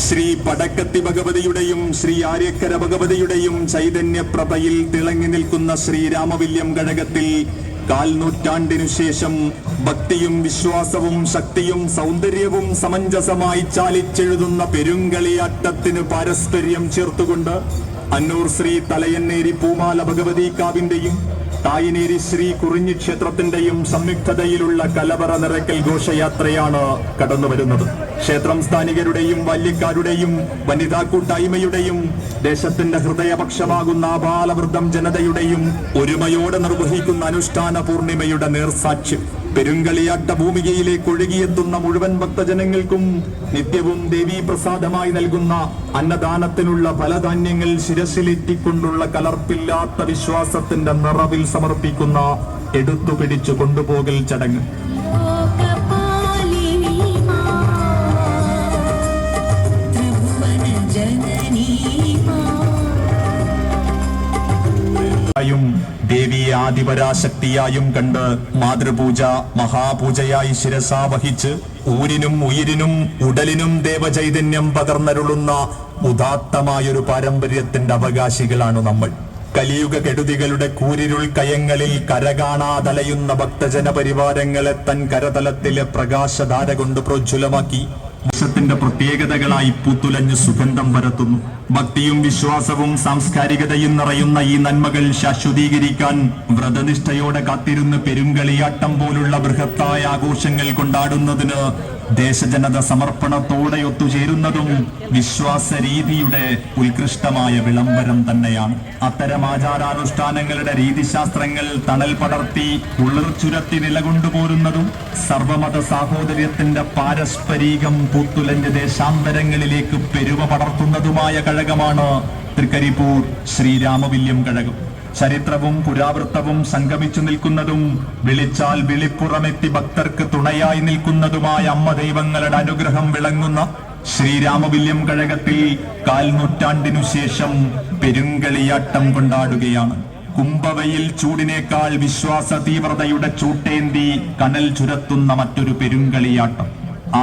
ശ്രീ പടക്കത്തി ഭഗവതിയുടെയും ശ്രീ ആര്യക്കര ഭഗവതിയുടെയും ചൈതന്യപ്രഭയിൽ തിളങ്ങി നിൽക്കുന്ന ശ്രീരാമവില്യം കഴകത്തിൽ 4 നൂറ്റാണ്ടിനു ശേഷം ഭക്തിയും വിശ്വാസവും ശക്തിയും സൗന്ദര്യവും സമഞ്ജസമായി ചാലിച്ചെഴുതുന്ന പെരുങ്കളിയാട്ടത്തിന് പാരസ്പര്യം ചേർത്തുകൊണ്ട് അന്നൂർ ശ്രീ തലയന്നേരി പൂമാല ഭഗവതി കാവിന്റെയും തായനേരി ശ്രീ കുറിഞ്ഞി ക്ഷേത്രത്തിന്റെയും സംയുക്തതയിലുള്ള കലവറ നിറയ്ക്കൽ ഘോഷയാത്രയാണ് കടന്നുവരുന്നത്. ക്ഷേത്രം സ്ഥാനികരുടെയും ബാല്യക്കാരുടെയും വനിതാ കൂട്ടായ്മയുടെയും ദേശത്തിന്റെ ഹൃദയപക്ഷമാകുന്ന ആബാലവൃദ്ധം ജനതയുടെയും ഒരുമയോടെ നിർവഹിക്കുന്ന അനുഷ്ഠാന പൂർണിമയുടെ നേർസാക്ഷ്യം. പെരുങ്കളിയാട്ട ഭൂമികയിലേക്ക് ഒഴുകിയെത്തുന്ന മുഴുവൻ ഭക്തജനങ്ങൾക്കും നിത്യവും ദേവീ പ്രസാദമായി നൽകുന്ന അന്നദാനത്തിനുള്ള ഫലധാന്യങ്ങൾ ശിരസിലെത്തിക്കൊണ്ടുള്ള കലർപ്പില്ലാത്ത വിശ്വാസത്തിന്റെ നിറവിൽ സമർപ്പിക്കുന്ന എടുത്തുപിടിച്ചു കൊണ്ടുപോകൽ ചടങ്ങ്. ദേവിയെ ആദിപരാശക്തിയായും കണ്ട് മാതൃപൂജ മഹാപൂജയായി ശിരസാവഹിച്ച് ഊരിനും ഉയിരിനും ഉടലിനും ദേവചൈതന്യം പകർന്നരുളുന്ന ഉദാത്തമായൊരു പാരമ്പര്യത്തിന്റെ അവകാശികളാണ് നമ്മൾ. കലിയുഗ കെടുതികളുടെ കൂരിരുൾ കയങ്ങളിൽ കരകാണാതലയുന്ന ഭക്തജന പരിവാരങ്ങളെ തൻ കരതലത്തിലെ പ്രകാശധാര കൊണ്ട് പ്രോജ്വലമാക്കി ത്തിന്റെ പ്രത്യേകതകളായി പൂത്തുലഞ്ഞ് സുഗന്ധം പരത്തുന്നു. ഭക്തിയും വിശ്വാസവും സാംസ്കാരികതയും നിറയുന്ന ഈ നന്മകൾ ശാശ്വതീകരിക്കാൻ വ്രതനിഷ്ഠയോടെ കാത്തിരുന്ന് പെരുങ്കളിയാട്ടം പോലുള്ള ബൃഹത്തായ ആഘോഷങ്ങൾ കൊണ്ടാടുന്നതിന് ദേശജനത സമർപ്പണത്തോടെ ഒത്തുചേരുന്നതും വിശ്വാസ രീതിയുടെ ഉത്കൃഷ്ടമായ വിളംബരം തന്നെയാണ്. അത്തരം ആചാരാനുഷ്ഠാനങ്ങളുടെ രീതിശാസ്ത്രങ്ങൾ തണൽ പടർത്തി ഉള്ളിർച്ചുരത്തി നിലകൊണ്ടുപോരുന്നതും സർവമത സാഹോദര്യത്തിന്റെ പാരസ്പരികം പൂത്തുലഞ്ഞ് ദേശാന്തരങ്ങളിലേക്ക് പെരുമ പടർത്തുന്നതുമായ കഴകമാണ് തൃക്കരിപ്പൂർ ശ്രീരാമവില്യം കഴകം. ചരിത്രവും പുരാവൃത്തവും സംഗമിച്ചു നിൽക്കുന്നതും വിളിച്ചാൽ വിളിപ്പുറമെത്തി ഭക്തർക്ക് തുണയായി നിൽക്കുന്നതുമായ അമ്മ ദൈവങ്ങളുടെ അനുഗ്രഹം വിളങ്ങുന്ന ശ്രീരാമവില്യം കഴകത്തിൽ 4 നൂറ്റാണ്ടിനു ശേഷം പെരുങ്കളിയാട്ടം കൊണ്ടാടുകയാണ്. കുംഭവയിൽ ചൂടിനേക്കാൾ വിശ്വാസ തീവ്രതയുടെ ചൂട്ടേന്തി കനൽ ചുരത്തുന്ന മറ്റൊരു പെരുങ്കളിയാട്ടം.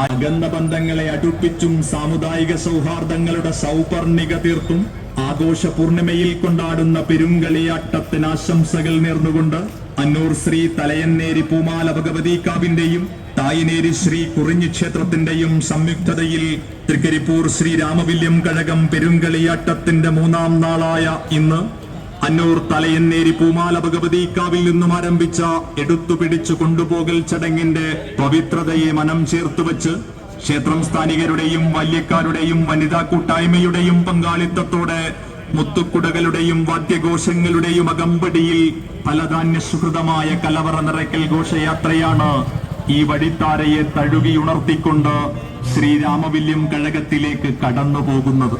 അകന്ന ബന്ധങ്ങളെ അടുപ്പിച്ചും സാമുദായിക സൗഹാർദ്ദങ്ങളുടെ സൗപർണിക തീർത്തും ആഘോഷ പൂർണിമയിൽ കൊണ്ടാടുന്ന പെരുങ്കളിയാട്ടത്തിന് ആശംസകൾ നേർന്നുകൊണ്ട് അന്നൂർ ശ്രീ തലയന്നേരി പൂമാല ഭഗവതി കാവിന്റെയും തായിനേരി ശ്രീ കുറിഞ്ഞി ക്ഷേത്രത്തിന്റെയും സംയുക്തതയിൽ തൃക്കരിപ്പൂർ ശ്രീ രാമവില്യം കഴകം പെരുങ്കളിയാട്ടത്തിന്റെ 3-ാം നാളായ ഇന്ന് അന്നൂർ തലയന്നേരി പൂമാല ഭഗവതി കാവിൽ നിന്നും ആരംഭിച്ച എടുത്തുപിടിച്ചു കൊണ്ടുപോകൽ ചടങ്ങിന്റെ പവിത്രതയെ മനം ചേർത്തുവച്ച് ക്ഷേത്രം സ്ഥാനികരുടെയും ബാല്യക്കാരുടെയും വനിതാ കൂട്ടായ്മയുടെയും പങ്കാളിത്തത്തോടെ മുത്തുക്കുടകളുടെയും വാദ്യഘോഷങ്ങളുടെയും അകമ്പടിയിൽ ഫലധാന്യസുഹൃതമായ കലവറ നിറയ്ക്കൽ ഘോഷയാത്രയാണ് ഈ വഴിത്താരയെ തഴുകിയുണർത്തിക്കൊണ്ട് ശ്രീരാമവില്യം കഴകത്തിലേക്ക് കടന്നു പോകുന്നത്.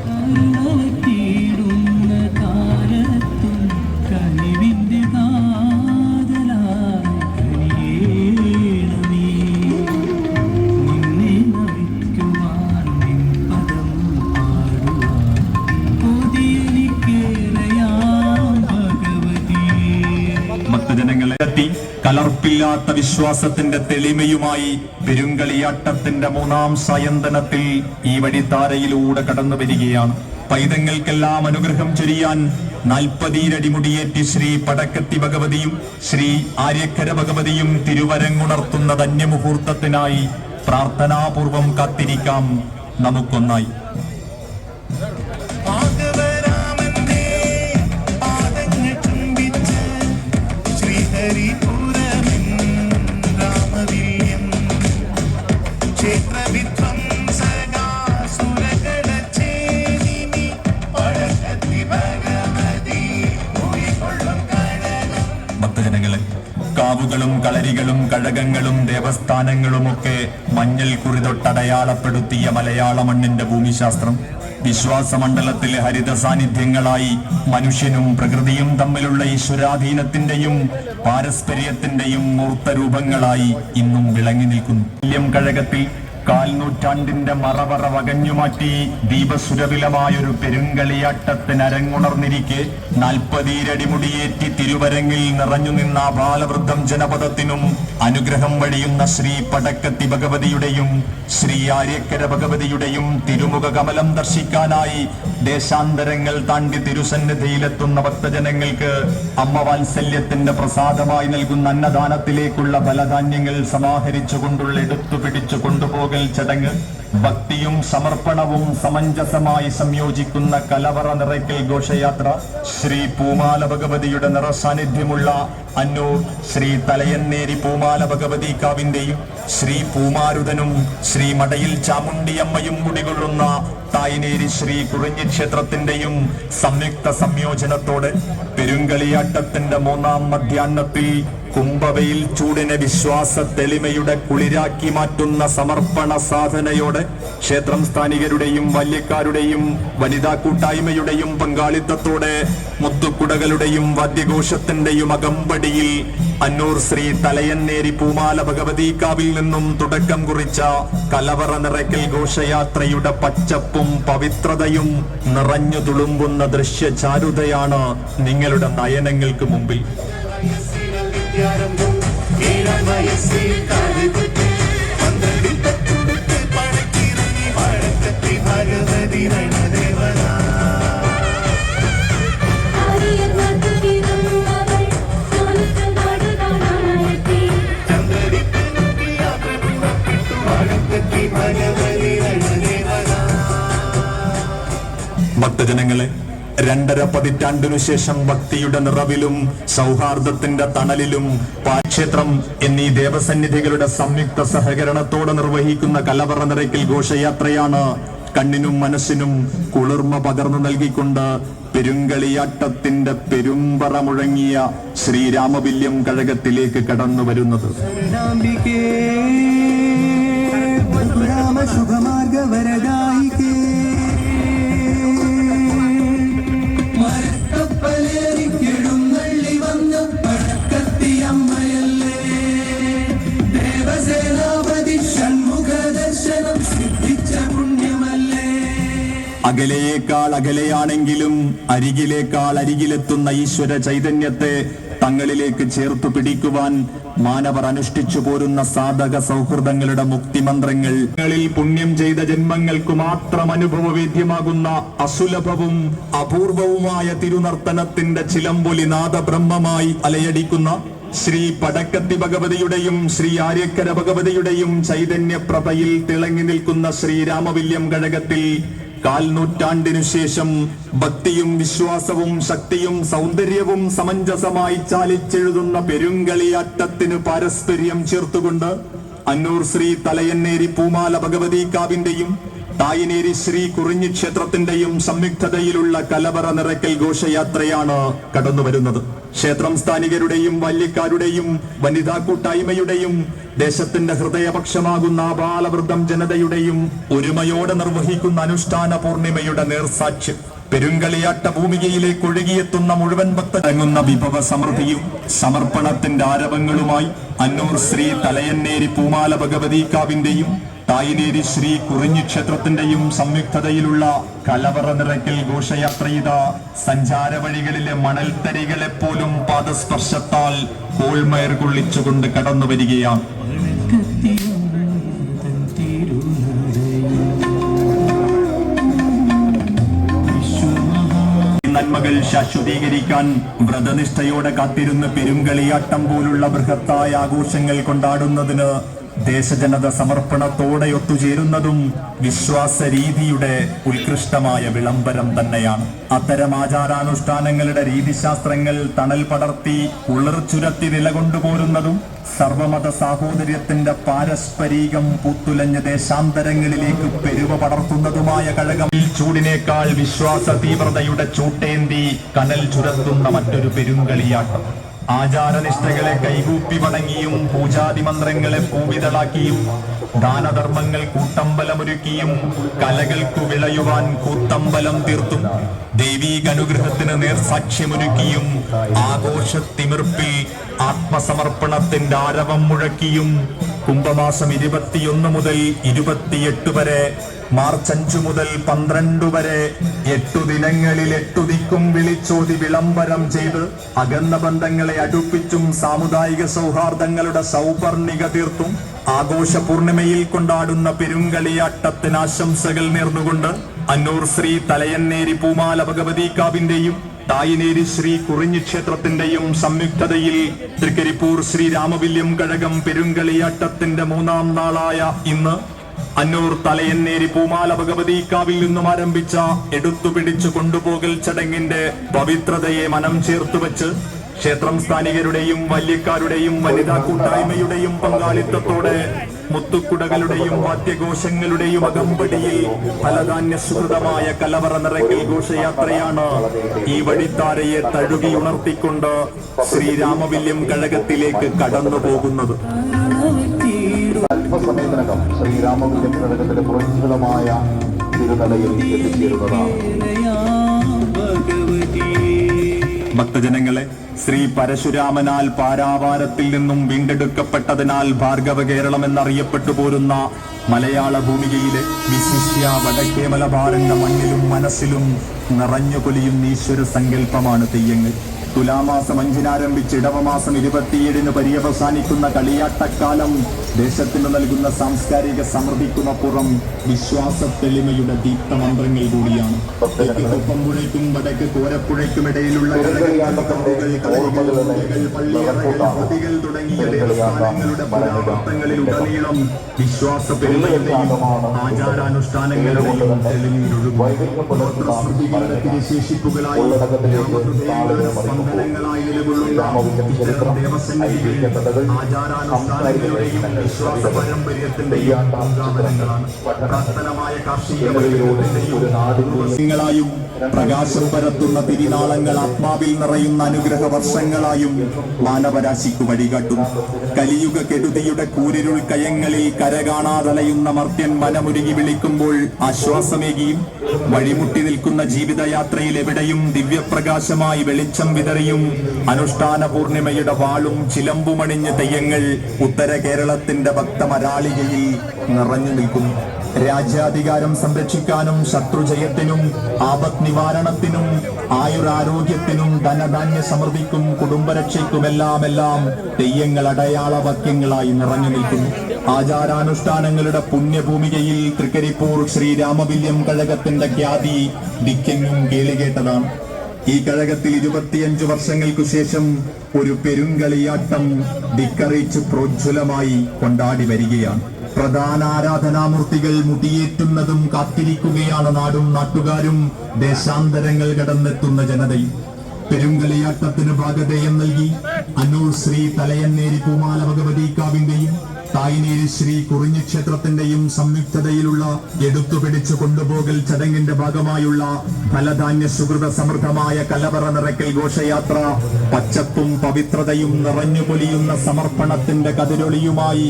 ഭക്തജനങ്ങളെ കലർപ്പില്ലാത്ത വിശ്വാസത്തിന്റെ തെളിമയുമായി പെരുങ്കളിയാട്ടത്തിന്റെ 3-ാം സായന്തനത്തിൽ ഈ വഴിത്താരയിലൂടെ കടന്നു വരികയാണ്. പൈതങ്ങൾക്കെല്ലാം അനുഗ്രഹം ചൊരിയാൻ 40 അടിമുടിയേറ്റി ശ്രീ പടക്കത്തി ഭഗവതിയും ശ്രീ ആര്യക്കര ഭഗവതിയും തിരുവരങ്ങുണർത്തുന്ന ധന്യമുഹൂർത്തത്തിനായി പ്രാർത്ഥനാപൂർവം കാത്തിരിക്കാം നമുക്കൊന്നായി. ഭക്തജനങ്ങളെ, കാവുകളും കളരികളും കഴകങ്ങളും ദേവസ്ഥാനങ്ങളുമൊക്കെ മഞ്ഞൾ കുറിതൊട്ടടയാളപ്പെടുത്തിയ മലയാള മണ്ണിന്റെ ഭൂമിശാസ്ത്രം വിശ്വാസമണ്ഡലത്തിലെ ഹരിത സാന്നിധ്യങ്ങളായി മനുഷ്യനും പ്രകൃതിയും തമ്മിലുള്ള ഈശ്വരാധീനത്തിന്റെയും പാരസ്പര്യത്തിന്റെയും മൂർത്തരൂപങ്ങളായി ഇന്നും വിളങ്ങി നിൽക്കുന്നു. വില്യം കഴകത്തിൽ 4 നൂറ്റാണ്ടിന്റെ മറവറ വകഞ്ഞുമാറ്റി ദീപസുരവിലമായൊരു പെരുങ്കളിയാട്ടത്തിന് അരങ്ങുണർന്നിരിക്കെ 40 അടിമുടിയേറ്റി തിരുവരങ്ങിൽ നിറഞ്ഞു നിന്ന ബാലവൃദ്ധം ജനപദത്തിനും അനുഗ്രഹം വഴിയുന്ന ശ്രീ പടക്കത്തി ഭഗവതിയുടെയും ശ്രീ ആര്യക്കര ഭഗവതിയുടെയും തിരുമുഖ കമലം ദർശിക്കാനായി ദേശാന്തരങ്ങൾ താണ്ടി തിരുസന്നിധിയിലെത്തുന്ന ഭക്തജനങ്ങൾക്ക് അമ്മ വാത്സല്യത്തിന്റെ പ്രസാദമായി നൽകുന്ന അന്നദാനത്തിലേക്കുള്ള ബലധാന്യങ്ങൾ സമാഹരിച്ചുകൊണ്ടുള്ള എടുത്തുപിടിച്ചു കൊണ്ടുപോകും ചടങ്ങ് ഭക്തിയും സമർപ്പണവും സമഞ്ജസമായി സംയോജിക്കുന്ന കലവറ നിറയ്ക്കൽ ഘോഷയാത്ര ശ്രീ പൂമാല ഭഗവതിയുടെ നിറസാന്നിധ്യമുള്ള അന്നൂർ ശ്രീ തലയന്നേരി പൂമാല ഭഗവതി കാവിന്റെയും ശ്രീ പൂമാരുതനും ശ്രീ മടയിൽ ചാമുണ്ടിയമ്മയും കുടികൊള്ളുന്ന തായിനേരി ശ്രീ കുറിഞ്ഞി ക്ഷേത്രത്തിന്റെയും സംയുക്ത സംയോജനത്തോടെ പെരുങ്കളിയാട്ടത്തിന്റെ 3-ാം മധ്യാഹ്നത്തിൽ കുംഭവയിൽ ചൂടിനെ വിശ്വാസ തെളിമയുടെ കുളിരാക്കി മാറ്റുന്ന സമർപ്പണ സാധനയോടെ ക്ഷേത്രം സ്ഥാനികരുടെയും ബാല്യക്കാരുടെയും വനിതാ കൂട്ടായ്മയുടെയും പങ്കാളിത്തത്തോടെ മുത്തുക്കുടകളുടെയും വാദ്യഘോഷത്തിന്റെയും അകമ്പടിയിൽ അന്നൂർ ശ്രീ തലയന്നേരി പൂമാല ഭഗവതി കാവിൽ നിന്നും തുടക്കം കുറിച്ച കലവറ നിറയ്ക്കൽ ഘോഷയാത്രയുടെ പച്ചപ്പും പവിത്രതയും നിറഞ്ഞു തുളുമ്പുന്ന ദൃശ്യചാരുതയാണ് നിങ്ങളുടെ നയനങ്ങൾക്ക് മുമ്പിൽ. ഭക്തജനങ്ങളെ, 2.5 പതിറ്റാണ്ടിനു ശേഷം ഭക്തിയുടെ നിറവിലും സൗഹാർദ്ദത്തിന്റെ തണലിലും ക്ഷേത്രം എന്നീ ദേവസന്നിധികളുടെ സംയുക്ത സഹകരണത്തോടെ നിർവഹിക്കുന്ന കലവറ നിറയ്ക്കൽ ഘോഷയാത്രയാണ് കണ്ണിനും മനസ്സിനും കുളിർമ പകർന്നു നൽകിക്കൊണ്ട് പെരുങ്കളിയാട്ടത്തിന്റെ പെരുമ്പറ മുഴങ്ങിയ ശ്രീരാമവില്യം കഴകത്തിലേക്ക് കടന്നു വരുന്നത്. അകലെയേക്കാൾ അകലെയാണെങ്കിലും അരികിലേക്കാൾ അരികിലെത്തുന്ന ഈശ്വര ചൈതന്യത്തെ തങ്ങളിലേക്ക് ചേർത്തു പിടിക്കുവാൻ മാനവർ അനുഷ്ഠിച്ചു പോരുന്ന സാധക സൗഹൃദങ്ങളുടെ മുക്തിമന്ത്രങ്ങൾ പുണ്യം ചെയ്ത ജന്മങ്ങൾക്ക് മാത്രം അനുഭവവേദ്യമാകുന്ന അസുലഭവും അപൂർവവുമായ തിരുനർത്തനത്തിന്റെ ചിലമ്പൊലി നാദബ്രഹ്മമായി അലയടിക്കുന്ന ശ്രീ പടക്കത്തി ഭഗവതിയുടെയും ശ്രീ ആര്യക്കര ഭഗവതിയുടെയും ചൈതന്യപ്രഭയിൽ തിളങ്ങി നിൽക്കുന്ന ശ്രീരാമവില്യം കഴകത്തിൽ 4 നൂറ്റാണ്ടിനു ശേഷം ഭക്തിയും വിശ്വാസവും ശക്തിയും സൗന്ദര്യവും സമഞ്ജസമായി ചാലിച്ചെഴുതുന്ന പെരുങ്കളിയാട്ടത്തിന് പാരസ്പര്യം ചേർത്തുകൊണ്ട് അന്നൂർ ശ്രീ തലയന്നേരി പൂമാല ഭഗവതി കാവിന്റെയും തായനേരി ശ്രീ കുറിഞ്ഞി ക്ഷേത്രത്തിന്റെയും സംയുക്തതയിലുള്ള കലവറ നിറയ്ക്കൽ ഘോഷയാത്രയാണ് കടന്നുവരുന്നത്. ക്ഷേത്രം സ്ഥാനികരുടെയും ബാല്യക്കാരുടെയും വനിതാ കൂട്ടായ്മയുടെയും ദേശത്തിന്റെ ഹൃദയപക്ഷമാകുന്ന ആബാലവൃദ്ധം ജനതയുടെയും ഒരുമയോടെ നിർവഹിക്കുന്ന അനുഷ്ഠാന പൂർണിമയുടെ നേർസാക്ഷ്യം. പെരുങ്കളിയാട്ട ഭൂമികയിലേക്ക് ഒഴുകിയെത്തുന്ന മുഴുവൻ ഭക്തരങ്ങുന്ന വിഭവ സമൃദ്ധിയും സമർപ്പണത്തിന്റെ ആരവങ്ങളുമായി അന്നൂർ ശ്രീ തലയന്നേരി പൂമാല ഭഗവതി കാവിന്റെയും തായനേരി ശ്രീ കുറിഞ്ഞി ക്ഷേത്രത്തിന്റെയും സംയുക്തതയിലുള്ള കലവറ നിറയ്ക്കൽ ഘോഷയാത്രയിത സഞ്ചാര വഴികളിലെ മണൽത്തരികളെ പോലും പാദസ്പർശത്താൽ കോൾമയർ കൊള്ളിച്ചുകൊണ്ട് കടന്നു വരികയാണ്. നന്മകൾ ശാശ്വതീകരിക്കാൻ വ്രതനിഷ്ഠയോടെ കാത്തിരുന്ന് പെരുങ്കളിയാട്ടം പോലുള്ള ബൃഹത്തായ ആഘോഷങ്ങൾ കൊണ്ടാടുന്നതിന് ദേശജനത സമർപ്പണത്തോടെ ഒത്തുചേരുന്നതും വിശ്വാസ രീതിയുടെ ഉത്കൃഷ്ടമായ വിളംബരം തന്നെയാണ്. അത്തരം ആചാരാനുഷ്ഠാനങ്ങളുടെ രീതിശാസ്ത്രങ്ങൾ തണൽ പടർത്തി ഉളർച്ചുരത്തി നിലകൊണ്ടുപോരുന്നതും സർവമത സാഹോദര്യത്തിന്റെ പാരസ്പരികം പൂത്തുലഞ്ഞ ദേശാന്തരങ്ങളിലേക്ക് പെരുവ പടർത്തുന്നതുമായ കഴകം ചൂടിനേക്കാൾ വിശ്വാസ തീവ്രതയുടെ ചൂട്ടേന്തി കനൽ ചുരത്തുന്ന മറ്റൊരു പെരുങ്കളിയാട്ടം. ആചാരനിഷ്ഠകളെ കൈകൂപ്പി വണങ്ങിയും പൂജാതി മന്ത്രങ്ങളെ പൂവിതളാക്കിയും ദാനധർമ്മങ്ങൾ കൂട്ടമ്പലമൊരുക്കിയും കലകൾക്കു വിളയുവാൻ കൂത്തമ്പലം തീർത്തും ദൈവീകനുഗ്രഹത്തിന് നേർസാക്ഷ്യമൊരുക്കിയും ആഘോഷത്തിമിർപ്പിൽ ആത്മസമർപ്പണത്തിന്റെ ആരവം മുഴക്കിയും കുംഭമാസം 21 മുതൽ 28 വരെ, മാർച്ച് 5 മുതൽ 12 വരെ 8 ദിനങ്ങളിൽ 8 ദിക്കും വിളിച്ചോതി വിളംബരം ചെയ്ത് അകന്ന ബന്ധങ്ങളെ അടുപ്പിച്ചും സാമുദായിക സൗഹാർദ്ദങ്ങളുടെ സൗപർണിക തീർത്തും ആഘോഷ പൂർണിമയിൽ കൊണ്ടാടുന്ന പെരുങ്കളിയാട്ടത്തിന് ആശംസകൾ നേർന്നുകൊണ്ട് അന്നൂർ ശ്രീ തലയന്നേരി പൂമാല ഭഗവതി കാവിന്റെയും തായനേരി ശ്രീ കുറിഞ്ഞി ക്ഷേത്രത്തിന്റെയും സംയുക്തതയിൽ തൃക്കരിപ്പൂർ ശ്രീരാമവില്യം കഴകം പെരുങ്കളിയാട്ടത്തിന്റെ 3ാം നാളായ ഇന്ന് അന്നൂർ തലയന്നേരി പൂമാല ഭഗവതി കാവിൽ നിന്നും ആരംഭിച്ച എടുത്തുപിടിച്ചു കൊണ്ടുപോകൽ ചടങ്ങിന്റെ പവിത്രതയെ മനം ചേർത്തുവെച്ച് ക്ഷേത്രം സ്ഥാനികരുടെയും വല്യക്കാരുടെയും വനിതാ കൂട്ടായ്മയുടെയും പങ്കാളിത്തത്തോടെ മുത്തുക്കുടകളുടെയും വാദ്യഘോഷങ്ങളുടെയും അകമ്പടിയിൽ ഫലധാന്യ സുഹൃതമായ കലവറ നിറയ്ക്കൽ ഘോഷയാത്രയാണ് ഈ വഴിത്താരയെ തഴുകിയുണർത്തിക്കൊണ്ട് ശ്രീരാമവില്യം കഴകത്തിലേക്ക് കടന്നു പോകുന്നത്. അല്പസമയത്തിനകം ശ്രീരാമവില്യം കഴകത്തിന്റെ പ്രോജ്വലമായ തിരുനടയിൽ എത്തിച്ചേരുന്നതാണ്. ഭക്തജനങ്ങളെ, ശ്രീ പരശുരാമനാൽ പാരാവാരത്തിൽ നിന്നും വീണ്ടെടുക്കപ്പെട്ടതിനാൽ ഭാർഗവ കേരളം എന്നറിയപ്പെട്ടു പോരുന്ന മലയാള ഭൂമികയിലെ വിശിഷ്യ വടക്കേ മലബാറിന്റെ മണ്ണിലും മനസ്സിലും നിറഞ്ഞു പൊലിയുന്ന ഈശ്വര സങ്കല്പമാണ് തെയ്യങ്ങൾ. തുലാമാസം 5-ന് ആരംഭിച്ച് ഇടവമാസം 27-ന് പര്യവസാനിക്കുന്ന കളിയാട്ടക്കാലം ദേശത്തിന് നൽകുന്ന സാംസ്കാരിക സമൃദ്ധിക്കുമപ്പുറം വിശ്വാസ തെളിമയുടെ ദീപ്തമന്ത്രങ്ങൾ കൂടിയാണ്. കൊപ്പമ്പുഴയ്ക്കും വടക്ക് കോരപ്പുഴയ്ക്കും ഇടയിലുള്ള പള്ളികൾ തുടങ്ങിയ ദേവസ്ഥാനങ്ങളുടെ പുരാവൃത്തങ്ങളിലുടനീളം വിശ്വാസ പെരുമയുടെയും ആചാരാനുഷ്ഠാനങ്ങളുടെയും തെളിമയിലൊഴുകും ശേഷിപ്പുകളായി സ്പന്ദനങ്ങളായി നിലകൊള്ളുന്ന ഇത്തരം ദേവസന്നിധികൾ ആചാരാനുഷ്ഠാനങ്ങളുടെയും വിശ്വാസ പാരമ്പര്യത്തിന്റെയും പൂങ്കാവനങ്ങളാണ്. പ്രാർത്ഥനമായ കാർഷിക ായും പ്രകാശം പരത്തുന്ന തിരിനാളങ്ങൾ ആത്മാവിൽ നിറയുന്ന അനുഗ്രഹ വർഷങ്ങളായും മാനവരാശിക്കു വഴികാട്ടുന്നു. കലിയുഗ കെടുതിയുടെ കൂരിരുൾ കയങ്ങളിൽ കരകാണാതലയുന്ന മർത്യൻ മനമുരുകി വിളിക്കുമ്പോൾ ആശ്വാസമേകിയും വഴിമുട്ടി നിൽക്കുന്ന ജീവിതയാത്രയിൽ എവിടെയും ദിവ്യപ്രകാശമായി വെളിച്ചം വിതറിയും അനുഷ്ഠാന പൂർണിമയുടെ വാളും ചിലമ്പുമണിഞ്ഞ തെയ്യങ്ങൾ ഉത്തര കേരളത്തിന്റെ ഭക്തമരാളികയിൽ നിറഞ്ഞു നിൽക്കുന്നു. രാജ്യാധികാരം സംരക്ഷിക്കാനും ശത്രുജയത്തിനും ആപത് നിവാരണത്തിനും ആയുരാരോഗ്യത്തിനും ധനധാന്യ സമൃദ്ധിക്കും കുടുംബരക്ഷയ്ക്കുമെല്ലാം തെയ്യങ്ങൾ അടയാളവാക്യങ്ങളായി നിറഞ്ഞു നിൽക്കുന്നു. ആചാരാനുഷ്ഠാനങ്ങളുടെ പുണ്യഭൂമികയിൽ തൃക്കരിപ്പൂർ ശ്രീരാമവില്യം കഴകത്തിന്റെ ഖ്യാതി ദിക്കെങ്ങും കേളികേട്ടതാണ്. ഈ കഴകത്തിൽ 25 വർഷങ്ങൾക്കു ശേഷം ഒരു പെരുങ്കളിയാട്ടം ധിക്കറിച്ച് പ്രോജ്വലമായി കൊണ്ടാടി വരികയാണ്. പ്രധാന ആരാധനാമൂർത്തികൾ മുടിയേറ്റുന്നതും കാത്തിരിക്കുകയാണ് നാടും നാട്ടുകാരും, ദേശാന്തരങ്ങൾ കടന്നെത്തുന്ന ജനതയും. പെരുങ്കളിയാട്ടത്തിന് ഭാഗധേയം നൽകി അന്നൂർ ശ്രീ തലയന്നേരി പൂമാല ഭഗവതി കാവിന്റെയും തായ്നേരി ശ്രീ കുറിഞ്ഞി ക്ഷേത്രത്തിന്റെയും സംയുക്തതയിലുള്ള എടുത്തുപിടിച്ചു കൊണ്ടുപോകൽ ചടങ്ങിന്റെ ഭാഗമായുള്ള ഫലധാന്യ സുഹൃത സമൃദ്ധമായ കലവറ നിറയ്ക്കൽ ഘോഷയാത്ര പച്ചപ്പും പവിത്രതയും നിറഞ്ഞു പൊലിയുന്ന സമർപ്പണത്തിന്റെ കതിരൊളിയുമായി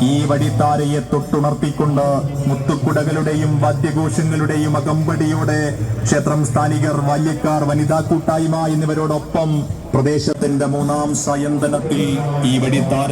ഈ വടിത്താരയെ തൊട്ടുണർത്തിക്കൊണ്ട് മുത്തുക്കുടകളുടെയും വാദ്യഘോഷങ്ങളുടെയും അകമ്പടിയോടെ ക്ഷേത്രം സ്ഥാനികർ, ബാല്യക്കാർ, വനിതാ കൂട്ടായ്മ എന്നിവരോടൊപ്പം പ്രദേശത്തിന്റെ 3ാം സായന്തനത്തിൽ ഈ വടിത്താര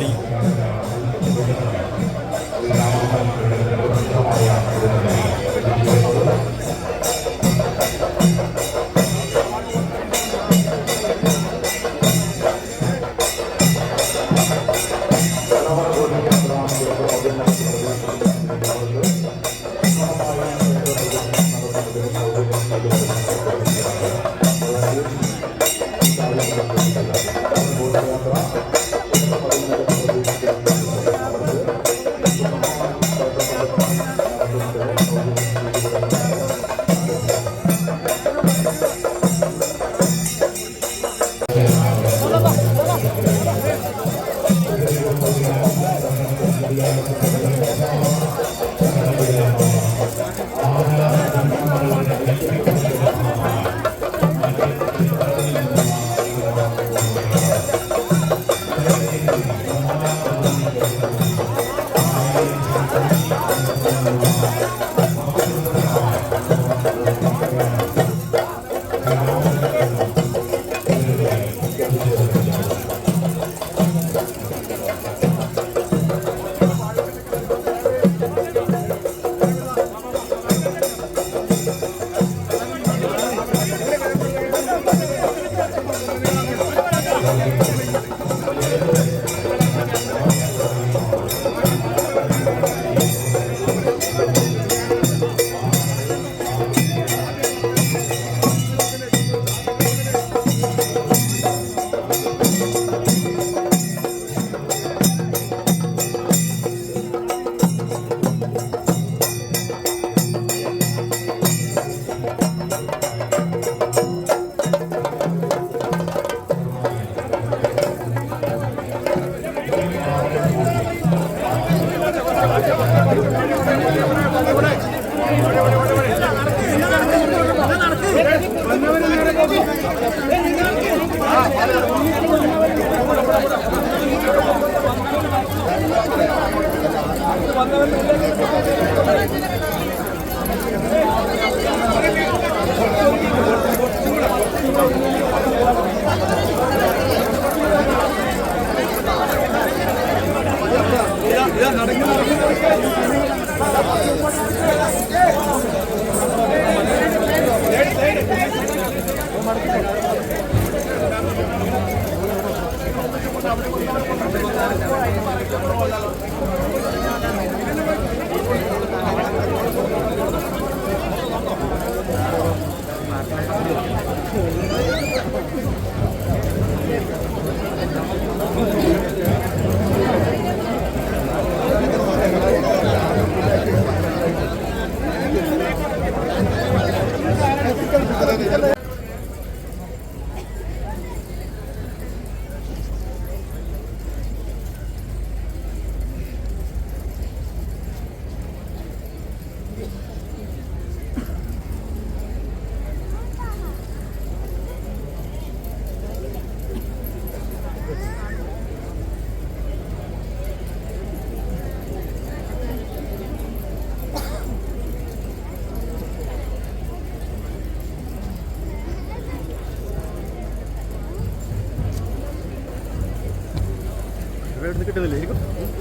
കിട്ടുന്നില്ലേ?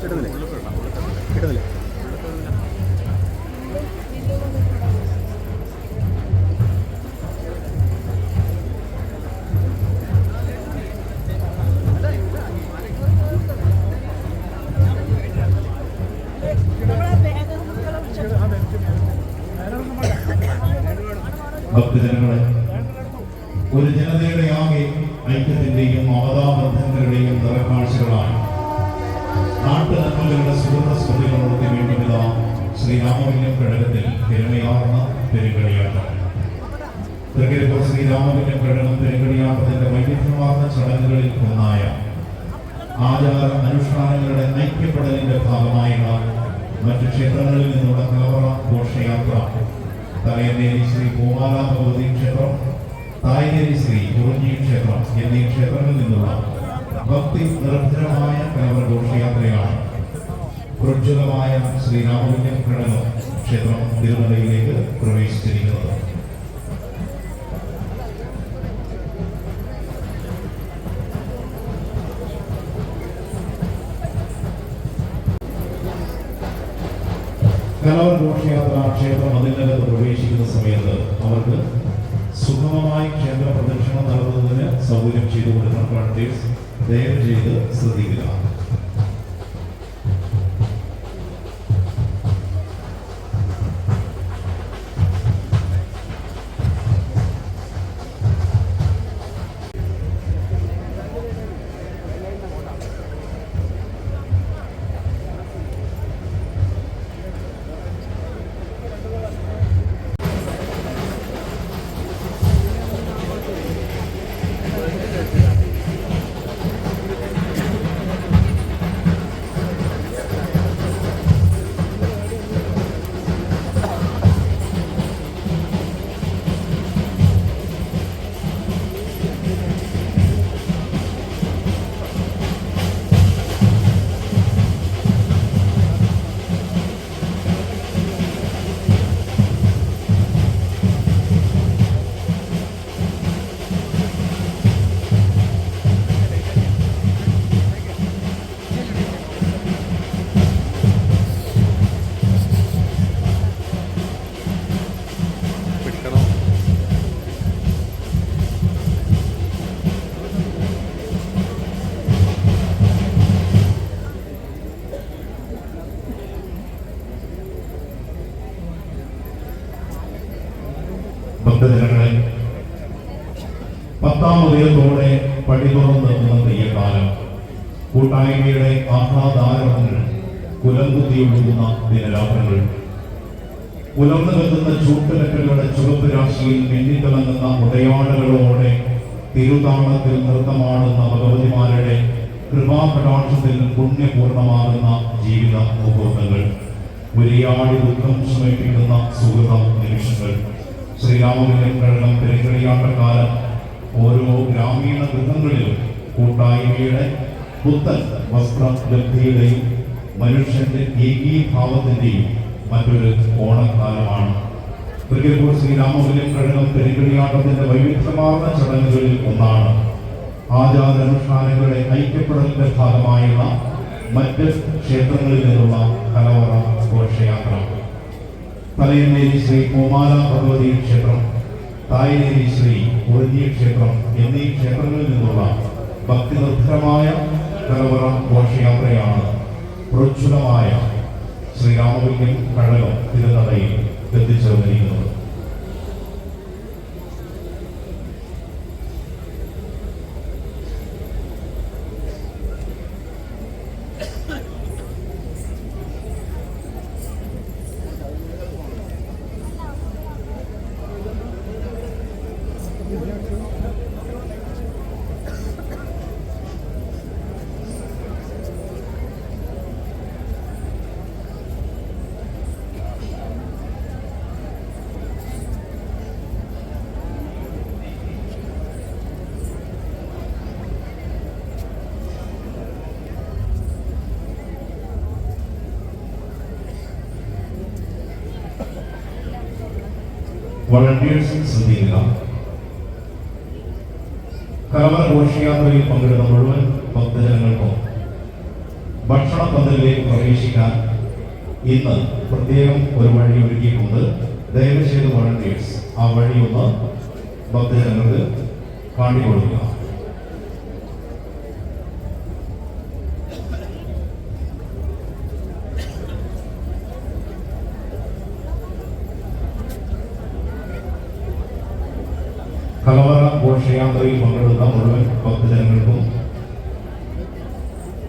കിട്ടുന്നില്ലേ? കിട്ടുന്നില്ലേ? ഭക്തജനങ്ങളെ ഒരു ജനതയുടെ ആകെ ഐക്യത്തിന്റെയും മമതാബന്ധങ്ങളുടെയും നിറക്കാഴ്ചകളായി നാട്ടുനന്മകളുടെ സുഹൃത സ്മൃതികളോടൊക്കെ വേണ്ടിയുള്ള ശ്രീരാമവല്യം കഴകത്തിൽ പെരുമയാർന്ന പെരുങ്കളിയാട്ടം. തൃക്കരിപ്പൂർ ശ്രീരാമവല്യം കഴകം പെരുങ്കളിയാട്ടത്തിന്റെ വൈവിധ്യമാർന്ന ചടങ്ങുകളിൽ ഒന്നായ ആചാര അനുഷ്ഠാനങ്ങളുടെ ഐക്യപ്പെടലിന്റെ ഭാഗമായുള്ള മറ്റു ക്ഷേത്രങ്ങളിൽ നിന്നുള്ള കലവറ ഘോഷയാത്ര തലയന്നേരി ശ്രീ പൂമാല ഭഗവതി ക്ഷേത്രം, തായനേരി ശ്രീ കുറിഞ്ഞി ക്ഷേത്രം എന്നീ ക്ഷേത്രങ്ങളിൽ നിന്നുള്ള ഭക്തി നിർഭരമായ കലവറ ഘോഷയാത്രയാണ് പ്രജ്വലമായ ശ്രീരാമവല്യം കഴകം ക്ഷേത്രം തിരുമലയിലേക്ക് പ്രവേശിച്ചിരിക്കുന്നത്. കലവറ ഘോഷയാത്ര ക്ഷേത്രം അതിനകത്ത് പ്രവേശിക്കുന്ന സമയത്ത് അവർക്ക് സുഗമമായി ക്ഷേത്ര പ്രദക്ഷിണം നടത്തുന്നതിന് സൗകര്യം ചെയ്തു കൊടുക്കുന്ന വളണ്ടിയേഴ്സ് ദയവ് ചെയ്ത് ശ്രദ്ധിക്കുക. ഭക്തജനങ്ങളെ, 10-ാം ഉദയത്തോടെ പടി തുറന്ന് നിന്ന തെയ്യക്കാലം കൂട്ടായ്മയുടെ ആഹ്ലാദാരവങ്ങൾ കുലംകുത്തിയൊഴുകുന്ന ദിനരാത്രങ്ങൾ ഉലർന്നു നിൽക്കുന്ന ചൂട്ടുലക്കലുകളുടെ ചുവപ്പ് രാശിയിൽ മിന്നിത്തിളങ്ങുന്ന ഉടയാടകളോടെ തിരുതാളത്തിൽ നൃത്തമാടുന്ന ഭഗവതിമാരുടെ കൃപാകടാക്ഷത്തിൽ പുണ്യപൂർണമാകുന്ന ജീവിത മുഹൂർത്തങ്ങൾ, ഉരിയാടി ദുഃഖം ശമിപ്പിക്കുന്ന സുഹൃത നിമിഷങ്ങൾ. ശ്രീരാമവല്യം കഴകം പെരുങ്കളിയാട്ടക്കാലം ഓരോ ഗ്രാമീണ ഗൃഹങ്ങളിലും കൂട്ടായ്മയുടെ പുത്തൻ വസ്ത്രലബ്ധിയുടെയും മനുഷ്യന്റെ ഏകീഭാവത്തിന്റെയും മറ്റൊരു ഓണക്കാലമാണ്. തൃക്കരിപ്പൂർ ശ്രീരാമവല്യം കഴകം പെരുങ്കളിയാട്ടത്തിന്റെ വൈവിധ്യമാർന്ന ചടങ്ങുകളിൽ ഒന്നാണ് ആചാരാനുഷ്ഠാനങ്ങളുടെ ഐക്യപ്പെടലിന്റെ ഭാഗമായുള്ള മറ്റ് ക്ഷേത്രങ്ങളിൽ നിന്നുള്ള കലവറ ഘോഷയാത്ര. തലയന്നേരി ശ്രീ പൂമാല ഭഗവതി ക്ഷേത്രം, തായനേരി ശ്രീ കുറിഞ്ഞി ക്ഷേത്രം എന്നീ ക്ഷേത്രങ്ങളിൽ നിന്നുള്ള ഭക്തിനിർഭരമായ കലവറ ഘോഷയാത്രയാണ് പ്രജ്വലമായ ശ്രീരാമവല്യം കഴകം തിരുനടയിൽ എത്തിച്ചേർന്നിരിക്കുന്നത്. വളണ്ടിയേഴ്സ് ശ്രദ്ധിക്കുക. കലവറ ഘോഷയാത്രയിൽ പങ്കെടുത്ത മുഴുവൻ ഭക്തജനങ്ങൾക്കും ഭക്ഷണ പന്തലിലേക്ക് പ്രവേശിക്കാൻ ഇന്ന് പ്രത്യേകം ഒരു വഴി ഒരുക്കിയിട്ടുണ്ട്. ദയവ് ചെയ്ത് വളണ്ടിയേഴ്സ് ആ വഴി ഒന്ന് ഭക്തജനങ്ങൾക്ക് കാണിക്കൊടുക്കുക. കലവറ ഘോഷയാത്രയിൽ പങ്കെടുത്ത മുഴുവൻ ഭക്തജനങ്ങൾക്കും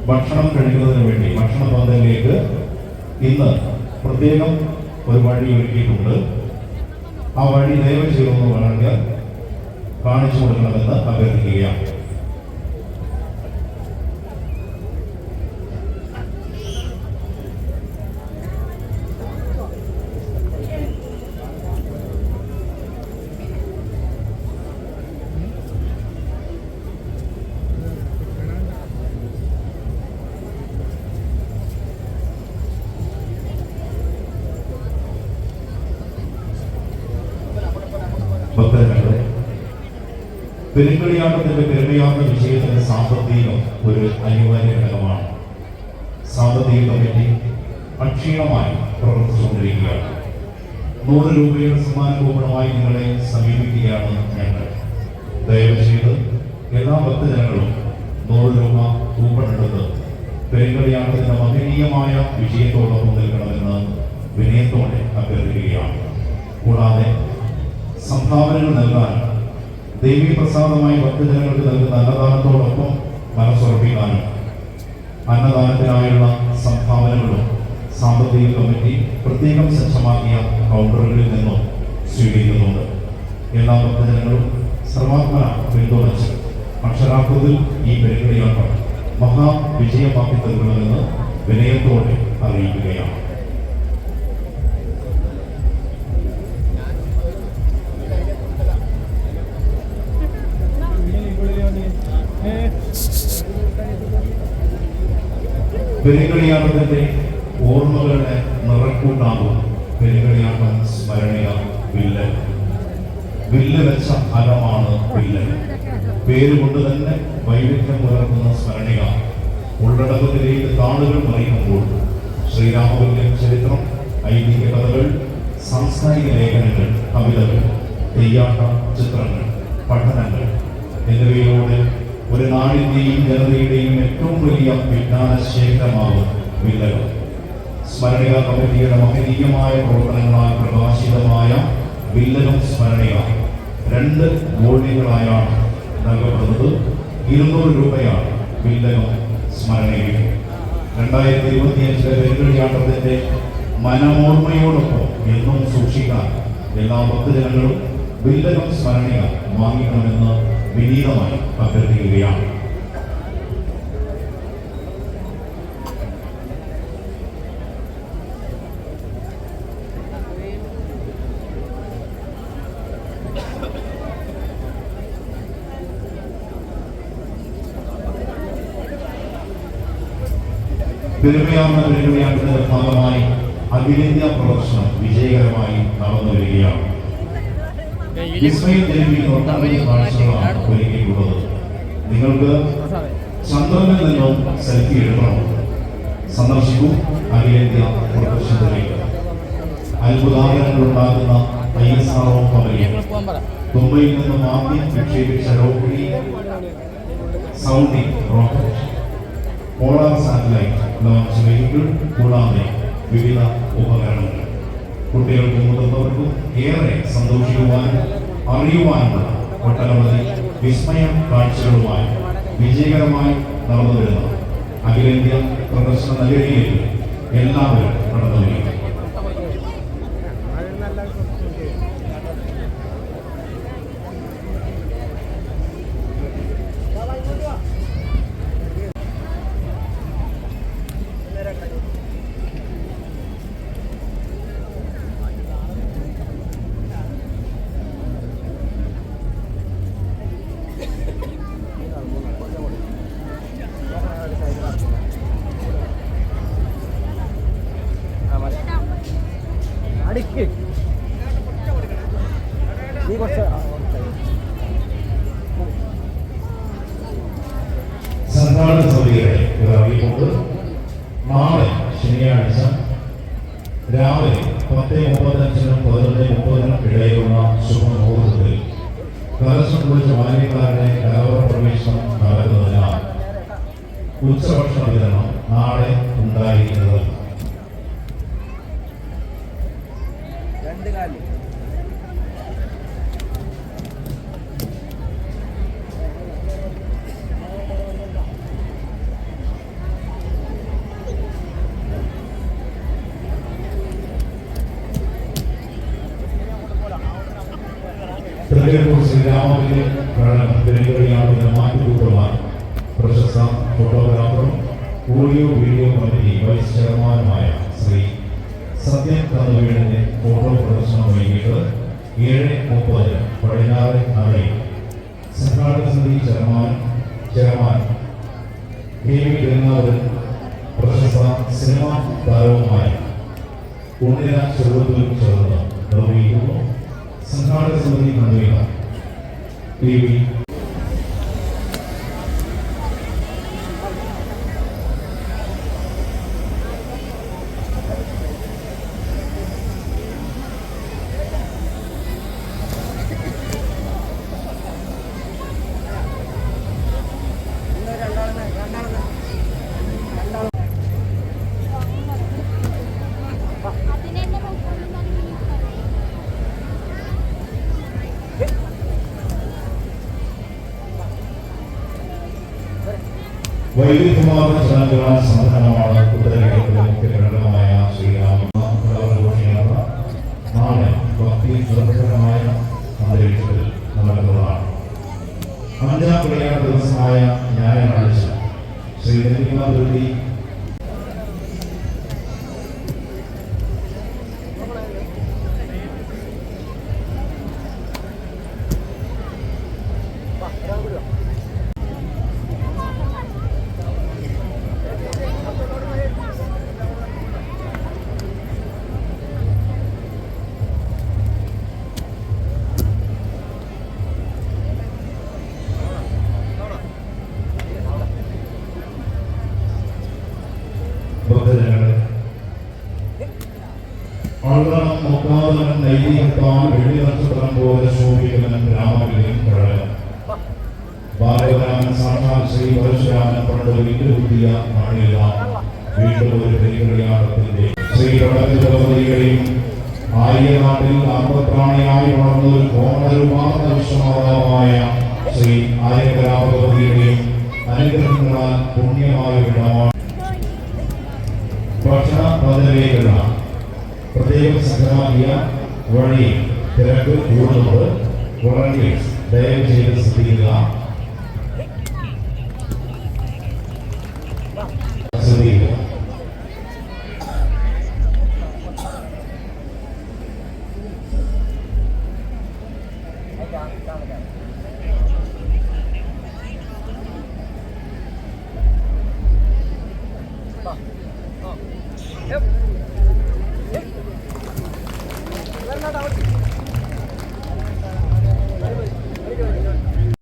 ഭക്ഷണം കഴിക്കുന്നതിന് വേണ്ടി ഭക്ഷണ പന്തലിലേക്ക് ഇന്ന് പ്രത്യേകം ഒരു വഴി ഒരുക്കിയിട്ടുണ്ട്. ആ വഴി ദയവ് ചെയ്തൊന്ന് വളരെ കാണിച്ചു കൊടുക്കണമെന്ന് അഭ്യർത്ഥിക്കുകയാണ്. ഭക്തജനങ്ങളെ, പെരുങ്കളിയാട്ടത്തിന്റെ പെരുമയാർന്ന വിജയത്തിന് സാമ്പത്തികം ഒരു അനിവാര്യ ഘടകമാണ്. സാമ്പത്തിക കമ്മിറ്റി അക്ഷീണമായി പ്രവർത്തിച്ചുകൊണ്ടിരിക്കുകയാണ്. 100 രൂപയുടെ സമ്മാന കൂപ്പണുമായി നിങ്ങളെ സമീപിക്കുകയാണ് ഞങ്ങൾ. ദയവ് ചെയ്ത് എല്ലാ ഭക്തജനങ്ങളും 100 രൂപ കൂപ്പൺ എടുത്ത് പെരുങ്കളിയാട്ടത്തിന്റെ മഹനീയമായ വിജയത്തോടൊപ്പം നിൽക്കണമെന്ന് വിനയത്തോടെ അഭ്യർത്ഥിക്കുകയാണ്. കൂടാതെ സംഭാവനകൾ നൽകാൻ ദേവീപ്രസാദമായി ഭക്തജനങ്ങൾക്ക് നൽകുന്ന അന്നദാനത്തോടൊപ്പം മനസ്സുറപ്പിക്കാനും അന്നദാനത്തിനായുള്ള സംഭാവനകളും സാമ്പത്തിക കമ്മിറ്റി പ്രത്യേകം സജ്ജമാക്കിയ കൗണ്ടറുകളിൽ നിന്നും സ്വീകരിക്കുന്നുണ്ട്. എല്ലാ ഭക്തജനങ്ങളും സർവാത്മന പിന്തുണച്ച് അക്ഷരാർത്ഥത്തിൽ ഈ പെരുങ്കളിയാട്ടം മഹാവിജയമാക്കി തീർക്കണമെന്ന് വിനയത്തോടെ അറിയിക്കുകയാണ്. പെരുങ്കളിയാട്ടത്തിന്റെ ഓർമ്മകളുടെ നിറക്കൂട്ടാകും പെരുങ്കളിയാട്ടം സ്മരണീയ വില്ലൻ. വില്ല് വെച്ച ഫലമാണ് വില്ലൻ. പേരുകൊണ്ട് തന്നെ വൈവിധ്യം പുലർത്തുന്ന സ്മരണിക ഉള്ളടക്കത്തിലേക്ക് താളുകൾ മറിയുമ്പോൾ ശ്രീരാമപുരം ചരിത്രം, ഐതിഹ്യ കഥകൾ, സാംസ്കാരിക ലേഖനങ്ങൾ, കവിതകൾ, തെയ്യാട്ട ചിത്രങ്ങൾ, പഠനങ്ങൾ എന്നിവയിലൂടെ ഒരു നാടിന്റെയും ജനതയുടെയും ഏറ്റവും വലിയ വിജ്ഞാന ശേഖരമാകും വില്ലകൾ. സ്മരണിക കമ്മിറ്റിയുടെ മഹനീയമായ പ്രവർത്തനങ്ങളാൽ പ്രകാശിതമായ വില്ലകം സ്മരണിക 2 വോള്യങ്ങളായാണ് നൽകപ്പെടുന്നത്. 200 രൂപയാണ് വില്ലകം സ്മരണിക. 2025 പെരുങ്കളിയാട്ടത്തിന്റെ മനമോർമ്മയോടൊപ്പം എന്നും സൂക്ഷിക്കാൻ എല്ലാ ഭക്തജനങ്ങളും വില്ലകം സ്മരണിക വാങ്ങിക്കണമെന്ന് വിനീതമായി അഭ്യർത്ഥിക്കുകയാണ്. പെരുമയാർന്ന പെരുമയാട്ടത്തിന്റെ ഭാഗമായി അഖിലേന്ത്യാ പ്രദർശനം വിജയകരമായി നടന്നു വരികയാണ്. വിസ്മയം ജനിപ്പിക്കുന്ന ഒട്ടനവധി കാഴ്ചകളാണ് ഒരുക്കിയിട്ടുള്ളത്. നിങ്ങൾക്ക് ചന്ദ്രനിൽ നിന്നും സെൽഫി എടുക്കണം. സന്ദർശിക്കൂ അഖിലേന്ത്യാ പ്രദർശനത്തിലേക്ക്. അത്ഭുതാകരങ്ങളുണ്ടാകുന്ന ISRO പവലിയൻ, മുംബൈയിൽ നിന്നും ആദ്യം വിക്ഷേപിച്ച Rohini sounding rocket, polar satellite launch vehicle, കൂടാതെ വിവിധ ഉപകരണങ്ങൾ കുട്ടികൾക്കും മുതിർന്നവർക്കും ഏറെ സന്തോഷിക്കുവാനും അറിയുവാനുമുള്ള ഒട്ടനവധി വിസ്മയ കാഴ്ചകളുമായി വിജയകരമായി നടന്നു വരുന്ന അഖിലേന്ത്യാ പ്രദർശന നഗരിയിലേക്ക് എല്ലാവരും കടന്നു വരിക. അടിക്ക് നീ കുറച്ച് സംഘാടക സമിതികളെ അറിയിക്കൊണ്ട് നാളെ ശനിയാഴ്ച രാവിലെ 10:35-നും 11:30-നും ഇടയിലുള്ള ശുഭമുഹൂർത്തത്തിൽ കലശം കുറിച്ച മാലിന്യക്കാരുടെ കലവറ പ്രവേശനം നടക്കുന്നതിനാൽ ഉച്ചഭക്ഷണ വിതരണം നാളെ ഉണ്ടായിരിക്കുന്നത്. ചെറുകേരൂർ ശ്രീരാമപുരം പെരുങ്കളിയാടുന്ന മാറ്റുകൂട്ടുവാൻ പ്രശസ്ത ഫോട്ടോഗ്രാഫറും ഓഡിയോ വീഡിയോ കമ്മിറ്റി വൈസ് ചെയർമാനുമായ ശ്രീ സത്യൻ കന്നുവീടിന്റെ ഫോട്ടോ പ്രദർശനം വൈകിട്ട് 7:30 പടിഞ്ഞാറ് നടയിൽ സംഘാടക സമിതി ചെയർമാൻ കെ വി ഗംഗാധരൻ പ്രശസ്ത സിനിമാ താരവുമായ ഉണ്ണിര ചെറുവത്തൂർ ചേർന്ന് നിർവഹിക്കുന്നു. സംഘാടക സമിതി കൺവീനർ ടി വി വൈവിധ്യമാർന്ന ചടങ്ങുകളാൽ സമ്പന്നമാണ് ഉത്തരകേരളത്തിലെ മുഖ്യ ഘടകമായ ശ്രീരാമഘോഷയാത്ര നാളെ ഭക്തി നിർഭരമായ അന്തരീക്ഷത്തിൽ നടക്കുന്നതാണ്. 5ാം വിളയാട്ട ദിവസമായ ഞായറാഴ്ച ശ്രീ നെല്ലിക്കാതുരുത്തി ഭക്തജനങ്ങളെ ആൾക്കണം മുക്കാതനം നൈതികത്താൽ വെള്ളി നക്ഷത്രം പോലെ ശോഭിക്കുന്ന ഗ്രാമങ്ങളിലും കഴകം ഭാരതരാമൻ സാക്ഷാൽ ശ്രീ പരശുരാമൻ പണ്ട് വിട്ടുകുത്തിയ നാടില്ല വീണ്ടും ഒരു പെരുകളിയാട്ടത്തിന്റെ ശ്രീ പടത്തിലുടെയും ആര്യനാട്ടിൽ ആർപ്പപ്രാണിയായി വളർന്ന ഒരു കോമണരുമാർന്ന വിശ്വമാതാവായ ശ്രീ ആര്യകലാപതിയുടെയും അനുഗ്രഹങ്ങളാൽ പുണ്യമായ ഇടമാണ്. ഭക്ഷണ പദ്ധതിയിലുള്ള പ്രത്യേകം സജ്ജമാക്കിയ വഴി തിരക്ക് കൂടുന്നത് വോളണ്ടിയേഴ്സ് ദയവ് ചെയ്ത് ശ്രദ്ധിക്കുക. Yep.